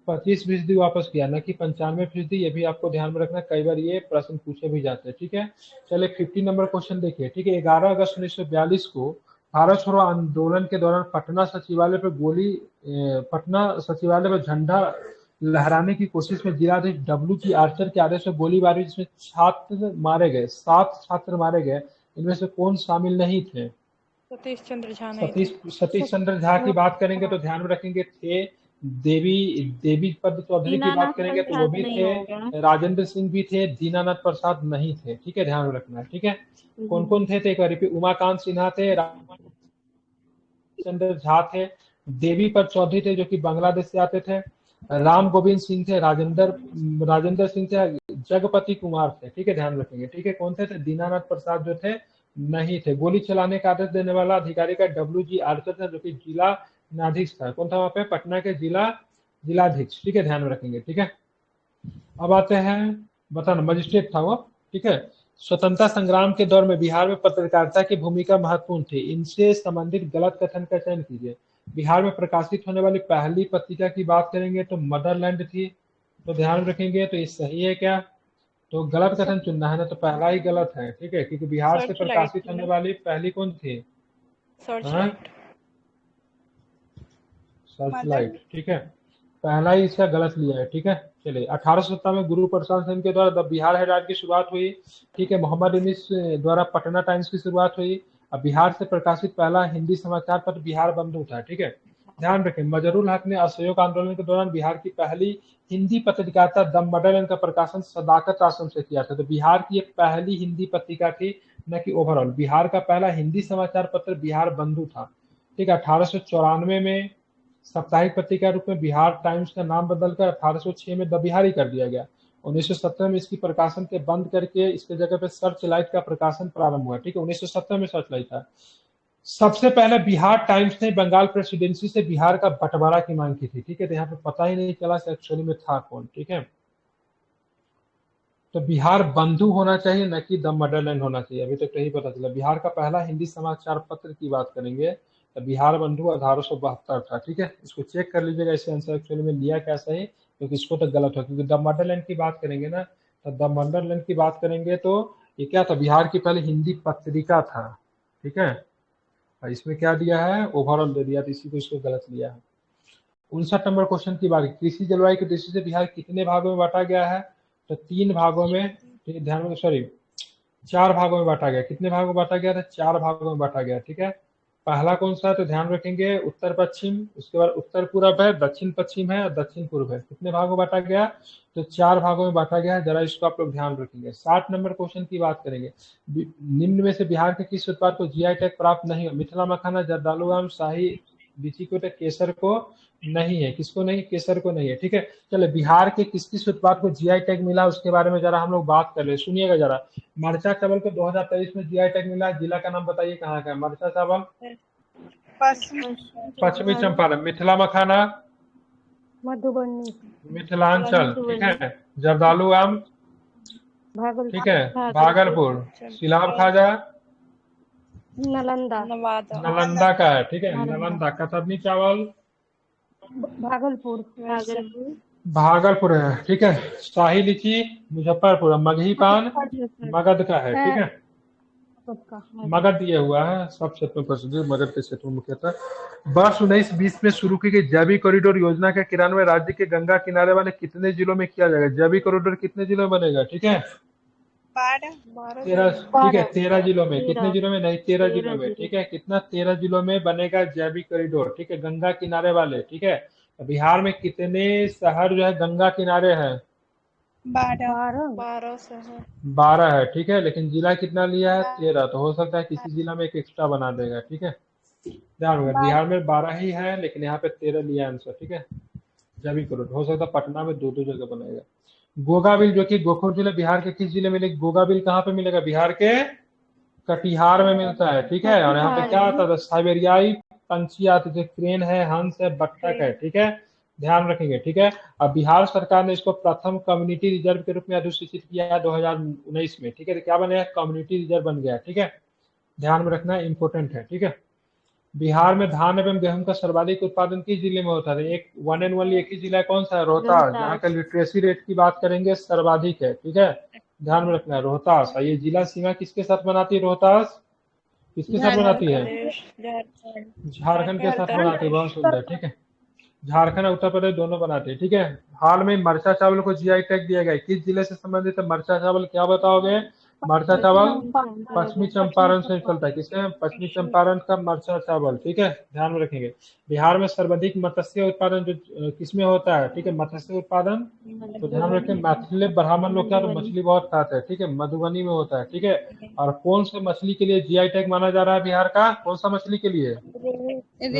25% वापस किया, न कि 95%। ये भी आपको ध्यान में रखना, कई बार ये प्रश्न पूछे भी जाते हैं, ठीक है। चलिए 50 नंबर क्वेश्चन देखिए, ठीक है। 11 अगस्त 1942 को भारत छोड़ो आंदोलन के दौरान पटना सचिवालय पर झंडा लहराने की कोशिश में जिलाधीश WG आर्चर के आदेश से गोलीबारी, जिसमें छात्र मारे गए, 7 छात्र मारे गए, इनमें से कौन शामिल नहीं थे? सतीश चंद्र झा नहीं थे। सतीश चंद्र झा की बात करेंगे तो ध्यान में रखेंगे थे। देवी पद चौधरी की दीनानाथ बात करेंगे तो वो प्रसाद भी नहीं थे। होगा। राजेंद्र सिंह भी थे, दीनानाथ प्रसाद नहीं थे, ठीक है, ध्यान में रखना है, ठीक है। कौन कौन थे, तो एक बार रिपीट, उमाकांत सिन्हा थे, चंद्र झा थे, देवी पद चौधरी थे जो कि बांग्लादेश से आते थे, राम गोविंद सिंह थे, राजेंद्र सिंह थे, जगपति कुमार थे, ठीक है, ध्यान रखेंगे, ठीक है। कौन थे, तो दीनानाथ प्रसाद जो थे नहीं थे। गोली चलाने का आदेश देने वाला अधिकारी का WG आर्चर था, जो कि जिला न्यायाधीश था। कौन था वहां पे, पटना के जिलाधीश, ठीक है, ध्यान में रखेंगे, ठीक है। अब आते हैं, बताना मजिस्ट्रेट था वो, ठीक है। स्वतंत्रता संग्राम के दौर में बिहार में पत्रकारिता की भूमिका महत्वपूर्ण थी, इनसे संबंधित गलत कथन का चयन कीजिए। बिहार में प्रकाशित होने वाली पहली पत्रिका की बात करेंगे तो मदरलैंड थी, तो ध्यान रखेंगे, तो ये सही है क्या, तो गलत कथन चुनना है ना, तो पहला ही गलत है, ठीक है, क्योंकि बिहार से सर्च लाइट प्रकाशित थी होने ना? वाली पहली कौन थी, सर्च हाँ? लाइट। सर्च लाइट, ठीक है, पहला ही इसका गलत लिया है, ठीक है। चलिए 1870 में गुरु प्रसाद सिंह के द्वारा द बिहार हेराल्ड की शुरुआत हुई, ठीक है। मोहम्मद यूनिस द्वारा पटना टाइम्स की शुरुआत हुई। अब बिहार से प्रकाशित पहला हिंदी समाचार पत्र बिहार बंधु था, ठीक है, ध्यान रखें। मजरूल हक ने असहयोग आंदोलन के दौरान बिहार की पहली हिंदी पत्रिका द मदरलैंड का प्रकाशन सदाकत आश्रम से किया था, तो बिहार की ये पहली हिंदी पत्रिका थी, न कि ओवरऑल। बिहार का पहला हिंदी समाचार पत्र बिहार बंधु था, ठीक है। 1894 में साप्ताहिक पत्रिका रूप में बिहार टाइम्स का नाम बदलकर 1806 में द बिहारी कर दिया गया। 1917 में इसकी प्रकाशन के बंद करके इसके जगह पे सर्च लाइट का प्रकाशन प्रारंभ हुआ। ठीक है, 1917 में सर्च लाइट था। सबसे पहले बिहार टाइम्स ने बंगाल प्रेसिडेंसी से बिहार का बंटवारा की मांग की थी। ठीक है, तो यहाँ पे पता ही नहीं चला एक्चुअली में था कौन। ठीक है, तो बिहार बंधु होना चाहिए, न कि द मदरलैंड होना चाहिए। अभी तक यही पता चला। बिहार का पहला हिंदी समाचार पत्र की बात करेंगे तो बिहार बंधु 1872 था। ठीक है, इसको चेक कर लीजिएगा, इसे आंसर एक्चुअली में लिया कैसा है, क्योंकि इसको तो गलत हो, क्योंकि द मदरलैंड की बात करेंगे ना, तो द मदरलैंड की बात करेंगे तो ये क्या था, बिहार की पहले हिंदी पत्रिका था। ठीक है, और इसमें क्या दिया है, ओवरऑल दे दिया, तो इसी को इसको गलत लिया है। 59 नंबर क्वेश्चन की बात, कृषि जलवायु की दृष्टि से बिहार कितने भागों में बांटा गया है, तो 3 भागों में। ध्यान में, सॉरी 4 भागों में बांटा गया। कितने भागों में बांटा गया था, 4 भागों में बांटा गया। ठीक है, पहला कौन सा है, तो ध्यान रखेंगे उत्तर पश्चिम, उसके बाद उत्तर पूर्व है, दक्षिण पश्चिम है और दक्षिण पूर्व है। कितने भागों में बांटा गया, तो 4 भागों में बांटा गया है। जरा इसको आप लोग ध्यान रखेंगे। 60 नंबर क्वेश्चन की बात करेंगे, निम्न में से बिहार के किस उत्पाद को जीआई टैग प्राप्त नहीं हो, मिथिला मखाना, जर्दालू आम, शाही लीची को, केसर को नहीं है। किसको नहीं, केसर को नहीं है। ठीक है, चलो बिहार के किस किस उत्पाद को जीआई टैग मिला उसके बारे में जरा हम लोग बात कर ले, सुनिएगा जरा। मरचा चावल को 2023 में जीआई टैग मिला। जिला का नाम बताइए कहाँ का है मरचा चावल, पश्चिमी चंपारण। मिथिला मखाना, मधुबनी, मिथिलांचल। ठीक है, जर्दालू आम, भागलपुर, ठीक है, भागलपुर। सिलाब खाजा, नालंदा, नालंदा का है। ठीक है, नालंदा। कतरनी चावल, भागलपुर, भागलपुर है। ठीक है, शाही लीची, मुजफ्फरपुर। मगही पान, मगध का है। ठीक है, मगध दिया हुआ है, सब क्षेत्र में प्रसिद्ध मगध के क्षेत्र में मुख्यतः। वर्ष 1920 में शुरू की गई जैविक कॉरिडोर योजना का क्रियान्वयन राज्य के गंगा किनारे वाले कितने जिलों में किया जाएगा। जैविक कॉरिडोर कितने जिलों में बनेगा, ठीक है, 13। ठीक है, 13 जिलों में। कितने जिलों में, नहीं 13 जिलों में। ठीक है, कितना, 13 जिलों में बनेगा जैविक कॉरिडोर। ठीक है, गंगा किनारे वाले। ठीक है, बिहार में कितने शहर जो है गंगा किनारे हैं, 12 है। ठीक है, लेकिन जिला कितना लिया है, 13। तो हो सकता है किसी जिला में एक एक्स्ट्रा बना देगा। ठीक है, ध्यान रखिएगा, बिहार में 12 ही है, लेकिन यहाँ पे 13 लिया आंसर। ठीक है, जैविक कॉरिडोर हो सकता है पटना में 2-2 जगह बनाएगा। गोगाबिल जो कि गोरखपुर जिले, बिहार के किस जिले में मिलेगा, गोगाबिल कहाँ पे मिलेगा, बिहार के कटिहार में मिलता है। ठीक है, और यहाँ पे क्या आता है, साइबेरियाई पंछी आते थे, क्रेन है, हंस है, बत्तख है। ठीक है, ध्यान रखेंगे। ठीक है, अब बिहार सरकार ने इसको प्रथम कम्युनिटी रिजर्व के रूप में अधिसूचित किया है 2019 में। ठीक है, तो क्या बनेगा, कम्युनिटी रिजर्व बन गया। ठीक है, ध्यान में रखना, इंपोर्टेंट है। ठीक है, बिहार में धान एवं गेहूं का सर्वाधिक उत्पादन किस जिले में होता है, एक वन एंड ओनली एक ही जिला कौन सा है, रोहतास, जहाँ का लिटरेसी रेट की बात करेंगे सर्वाधिक है। ठीक है, ध्यान में रखना है, रोहतास। ये जिला सीमा किसके साथ बनाती है, रोहतास किसके साथ बनाती है, झारखंड के साथ बनाती है। बहुत सुंदर। ठीक है, झारखंड और उत्तर प्रदेश दोनों बनाते हैं। ठीक है, हाल में मरचा चावल को जीआई टैग दिया गया, किस जिले से संबंधित है मरचा चावल, क्या बताओगे, मरचा चावल पश्चिमी चंपारण से चलता है। किससे, पश्चिमी चंपारण का मरचा चावल। ठीक है, ध्यान में रखेंगे। बिहार में सर्वाधिक मत्स्य उत्पादन जो किसमें होता है, ठीक है, मत्स्य उत्पादन, तो ध्यान रखें, मैथिली ब्राह्मण लोग क्या, तो मछली बहुत खाते हैं। ठीक है, मधुबनी में होता है। ठीक है, और कौन सा मछली के लिए जीआई टैग माना जा रहा है बिहार का, कौन सा मछली के लिए,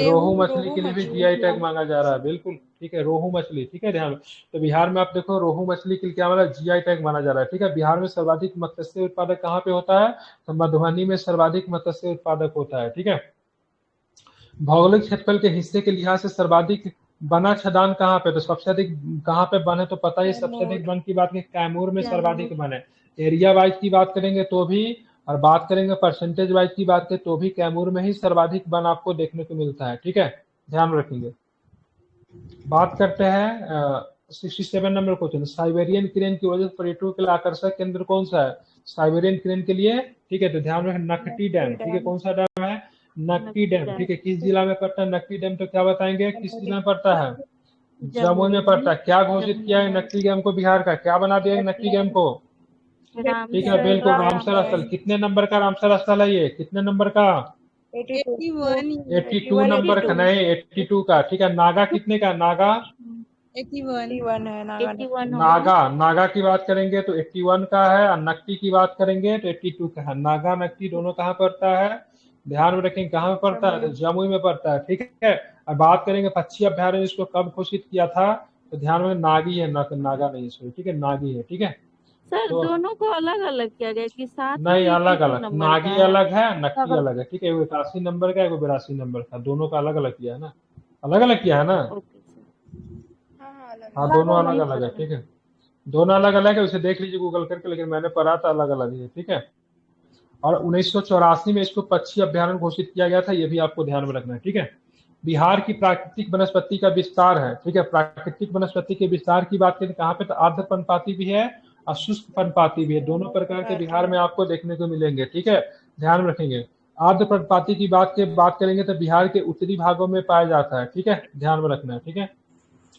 रोहू मछली के लिए भी जीआई टैग मांगा जा रहा है। बिल्कुल ठीक है, रोहू मछली। ठीक है, ध्यान। तो बिहार में आप देखो रोहू मछली के लिए क्या माना, जीआई टैग माना जा रहा है। ठीक है, बिहार में सर्वाधिक मत्स्य उत्पादक कहाँ पे होता है, तो मधुबनी में सर्वाधिक मत्स्य उत्पादक होता है। ठीक है, भौगोलिक क्षेत्रफल के हिस्से के लिहाज से सर्वाधिक बना खदान कहाँ पे, तो सबसे अधिक कहाँ पे बने, तो पता है सबसे अधिक वन की बात की कैमूर में सर्वाधिक बने। एरिया वाइज की बात करेंगे तो भी, और बात करेंगे परसेंटेज वाइज की बात करें तो भी कैमूर में ही सर्वाधिक वन आपको देखने को मिलता है। ठीक है, ध्यान रखेंगे। बात करते हैं 67 नंबर क्वेश्चन, साइबेरियन क्रेन की वजह से पर्यटकों के लिए आकर्षक केंद्र कौन सा है, साइबेरियन क्रेन के लिए। ठीक है, तो ध्यान रखें, नकटी डैम। ठीक है, कौन सा डैम है, नकटी डैम। ठीक है, किस जिला में पड़ता है नकटी डैम, तो क्या बताएंगे, किस जिला में पड़ता है, जमुई में पड़ता है। क्या घोषित किया है नकटी डैम को बिहार का, क्या बना दिया नकटी डैम को, ठीक है, बिल्कुल रामसर स्थल। कितने नंबर का रामसर स्थल है ये, कितने नंबर का, 82 नंबर का, नहीं 82 का। ठीक है, नागा कितने का, नागा 81 है, नागा की बात करेंगे तो 81 का है, और नकटी की बात करेंगे तो 82 का है। नागा नकटी दोनों कहाँ पड़ता है, ध्यान में रखें, कहाँ में पड़ता है, तो जमुई में पड़ता है। ठीक है, अब बात करेंगे पक्षी अभ्यारण्य इसको कब घोषित किया था, तो ध्यान में नागी है, नागा नहीं सॉरी, ठीक है, नागी है, ठीक है। सर तो दोनों को अलग अलग किया गया कि साथ में नहीं, एक अलग ही अलग, नंबर का नागी है? अलग है, नक्की अलग है, ठीक है। वो 81 नंबर का है, वो 82 नंबर का, दोनों का अलग अलग किया है ना, अलग अलग किया है ना। Okay sir. हाँ अलग हाँ, अलग दोनों अलग अलग अलग है, ठीक है, दोनों अलग अलग है, उसे देख लीजिए गूगल करके, लेकिन मैंने पढ़ा था अलग अलग है, ठीक है। और 1984 में इसको पक्षी अभ्यारण्य घोषित किया गया था, ये भी आपको ध्यान में रखना है, ठीक है। बिहार की प्राकृतिक वनस्पति का विस्तार है, ठीक है, प्राकृतिक वनस्पति के विस्तार की बात करें कहाँ पे, तो आर्द्र पर्णपाती भी है और शुष्क पर्णपाती भी है, दोनों प्रकार के बिहार में आपको देखने को मिलेंगे, ठीक है, ध्यान में रखेंगे। आर्द्र पर्णपाती की बात करेंगे तो बिहार के उत्तरी भागों में पाया जाता है, ठीक है, ध्यान में रखना है, ठीक है।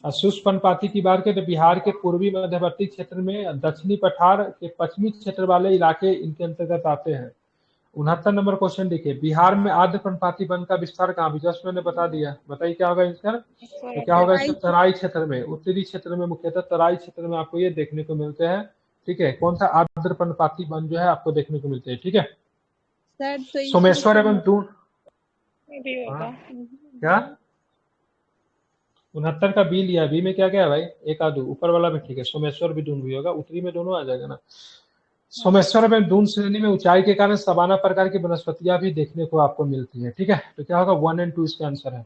और शुष्क पर्णपाती की बात करें तो बिहार के पूर्वी मध्यवर्ती क्षेत्र में दक्षिणी पठार के पश्चिमी क्षेत्र वाले इलाके इनके अंतर्गत आते हैं। 69 नंबर क्वेश्चन देखिए, बिहार में आर्द्र पर्णपाती वन का विस्तार कहाँ भी, जस्ट मैंने बता दिया, बताइए क्या होगा इसका, तो क्या होगा इसका, तराई क्षेत्र में, उत्तरी क्षेत्र में, मुख्यतः तराई क्षेत्र में आपको ये देखने को मिलते हैं, ठीक है। कौन सा आर्द्र पर्णपाती वन जो है आपको देखने को मिलते हैं, ठीक है। सर तो सोमेश्वर एवं दून, भी होगा। क्या 69 का बी लिया, बी में क्या क्या है भाई, एक आधु, ऊपर वाला भी ठीक है, सोमेश्वर भी दून भी होगा, उत्तरी में दोनों आ जाएगा ना। सोमेश्वर में दून श्रेणी में ऊंचाई के कारण सवाना प्रकार की वनस्पतियां भी देखने को आपको मिलती है, ठीक है। तो क्या होगा 1 और 2 इसका आंसर है।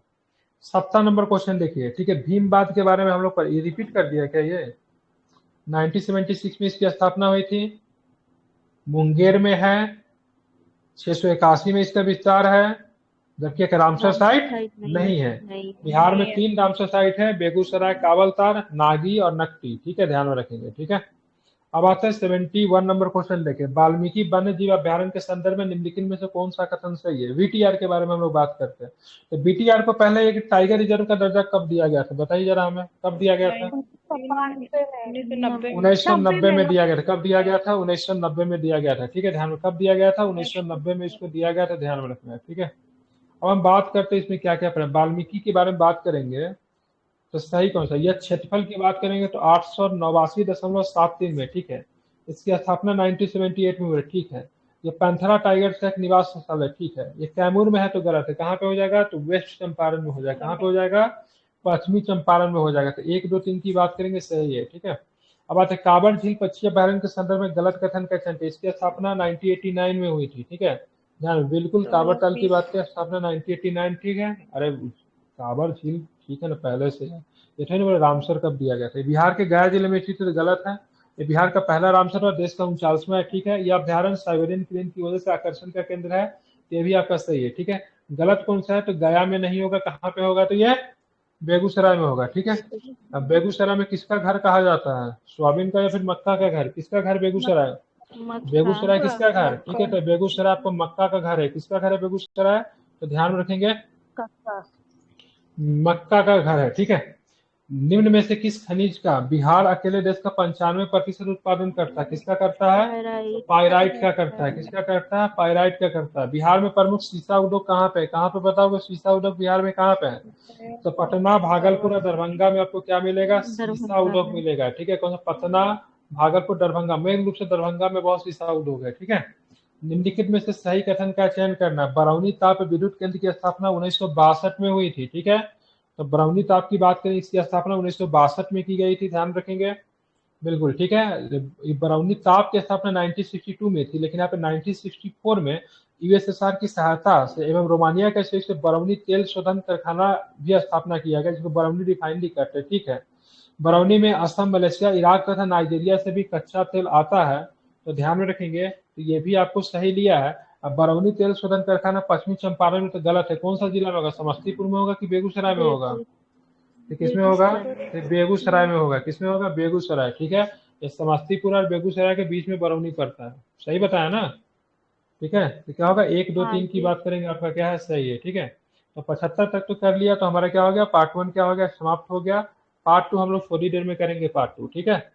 70 नंबर क्वेश्चन देखिए, ठीक है, भीमबाद के बारे में हम लोग ये रिपीट कर दिया क्या, ये 1976 में इसकी स्थापना हुई थी, मुंगेर में है, 681 में इसका विस्तार है, जबकि एक रामसर साइट नहीं है। बिहार में 3 रामसर साइट है, बेगूसराय, कावलतार, नागी और नकटी, ठीक है, ध्यान में रखेंगे, ठीक है। अब आता है 71 नंबर क्वेश्चन देखें, वाल्मीकि वन्य जीव अभ्यारण्य के संदर्भ में निम्नलिखित में से कौन सा कथन सही है। वीटीआर के बारे में हम लोग बात करते हैं, तो वीटीआर को पहले एक टाइगर रिजर्व का दर्जा कब दिया गया था, बताइए जरा हमें, कब दिया गया था, 1990 में दिया गया था। कब दिया गया था, 1990 में दिया गया था, ठीक है, ध्यान में, कब दिया गया था, 1990 में इसको दिया गया था, ध्यान में रखना है, ठीक है। अब हम बात करते हैं इसमें क्या क्या पढ़े, वाल्मीकि के बारे में बात करेंगे तो सही कौन सा, यह क्षेत्रफल की बात करेंगे तो 889.73 में, ठीक है। इसकी स्थापना 1978 में हुई, ठीक है। ये पैंथरा टाइगर का एक निवास स्थल है, ठीक है। ये कैमूर में है तो गलत है, कहाँ पे हो जाएगा, तो वेस्ट चंपारण में हो जाएगा, कहाँ पे हो जाएगा, पश्चिमी चंपारण में हो जाएगा। तो 1, 2, 3 की बात करेंगे सही है, ठीक है। अब आते हैं कांवड़ झील पक्षी अभ्यारण्य के संदर्भ में गलत कथन का चयन, इसकी स्थापना 1989 में हुई थी, ठीक है, ध्यान, बिल्कुल कांवड़ ताल की बात करें स्थापना 1989, ठीक है। अरे कांवड़ झील ठीक है ना, पहले से है, ये तो नहीं, रामसर कब दिया गया था, बिहार के गया जिले में स्थित, तो गलत है, ये बिहार का पहला रामसर और देश का 39वां है, ठीक है। यह अभ्यारण्य साइबेरियन क्रेन की वजह से आकर्षण का केंद्र है, ये भी आपका सही है, ठीक है। गलत कौन सा है, तो गया में नहीं होगा, कहाँ पे होगा, तो ये बेगूसराय में होगा, ठीक है। अब बेगूसराय में किसका घर कहा जाता है, सोयाबीन का या फिर मक्का का घर, किसका घर बेगूसराय, बेगूसराय किसका घर, ठीक है, तो बेगूसराय आपको मक्का का घर है, किसका घर है बेगूसराय, तो ध्यान रखेंगे मक्का का घर है, ठीक है। निम्न में से किस खनिज का बिहार अकेले देश का 95% उत्पादन करता है, किसका करता है, पाइराइट का करता है, किसका करता है, पाइराइट का करता है। बिहार में प्रमुख सीसा उद्योग कहाँ पे बताओगे, सीसा उद्योग बिहार में कहाँ पे है, तो पटना, भागलपुर और दरभंगा में आपको क्या मिलेगा, सीसा उद्योग मिलेगा, ठीक है। कौन सा, पटना, भागलपुर, दरभंगा, मेन रूप से दरभंगा में बहुत सीसा उद्योग है, ठीक है। निम्नलिखित में से सही कथन का चयन करना, बरौनी ताप विद्युत केंद्र की स्थापना 1962 में हुई थी, ठीक है। तो बरौनी ताप की बात करें, इसकी स्थापना 1962 में की गई थी, ध्यान रखेंगे, बिल्कुल ठीक है। बरौनी ताप की स्थापना 1962 में थी, लेकिन यहाँ पे 1964 में यूएसएसआर की सहायता से एवं रोमानिया के सहयोग से बरौनी तेल शोधन कारखाना भी स्थापना किया गया, जिसको बरौनी रिफाइनरी कहते हैं, ठीक है। बरौनी में असम, मलेशिया, इराक तथा नाइजीरिया से भी कच्चा तेल आता है, तो ध्यान में रखेंगे, तो ये भी आपको सही लिया है। अब बरौनी तेल शोधन कारखाना पश्चिमी चंपारण में, तो गलत है, कौन सा जिला में होगा, समस्तीपुर में होगा कि बेगूसराय में होगा, तो किसमें होगा, तो बेगूसराय में होगा, किसमें होगा, बेगूसराय, ठीक है। ये समस्तीपुर और बेगूसराय के बीच में बरौनी पड़ता है, सही बताया ना, ठीक है। तो क्या होगा, 1, 2, 3 की बात करेंगे, आपका क्या है, सही है, ठीक है। तो 75 तक तो कर लिया, तो हमारा क्या हो गया, पार्ट 1 क्या हो गया, समाप्त हो गया। पार्ट 2 हम लोग थोड़ी देर में करेंगे, पार्ट 2, ठीक है।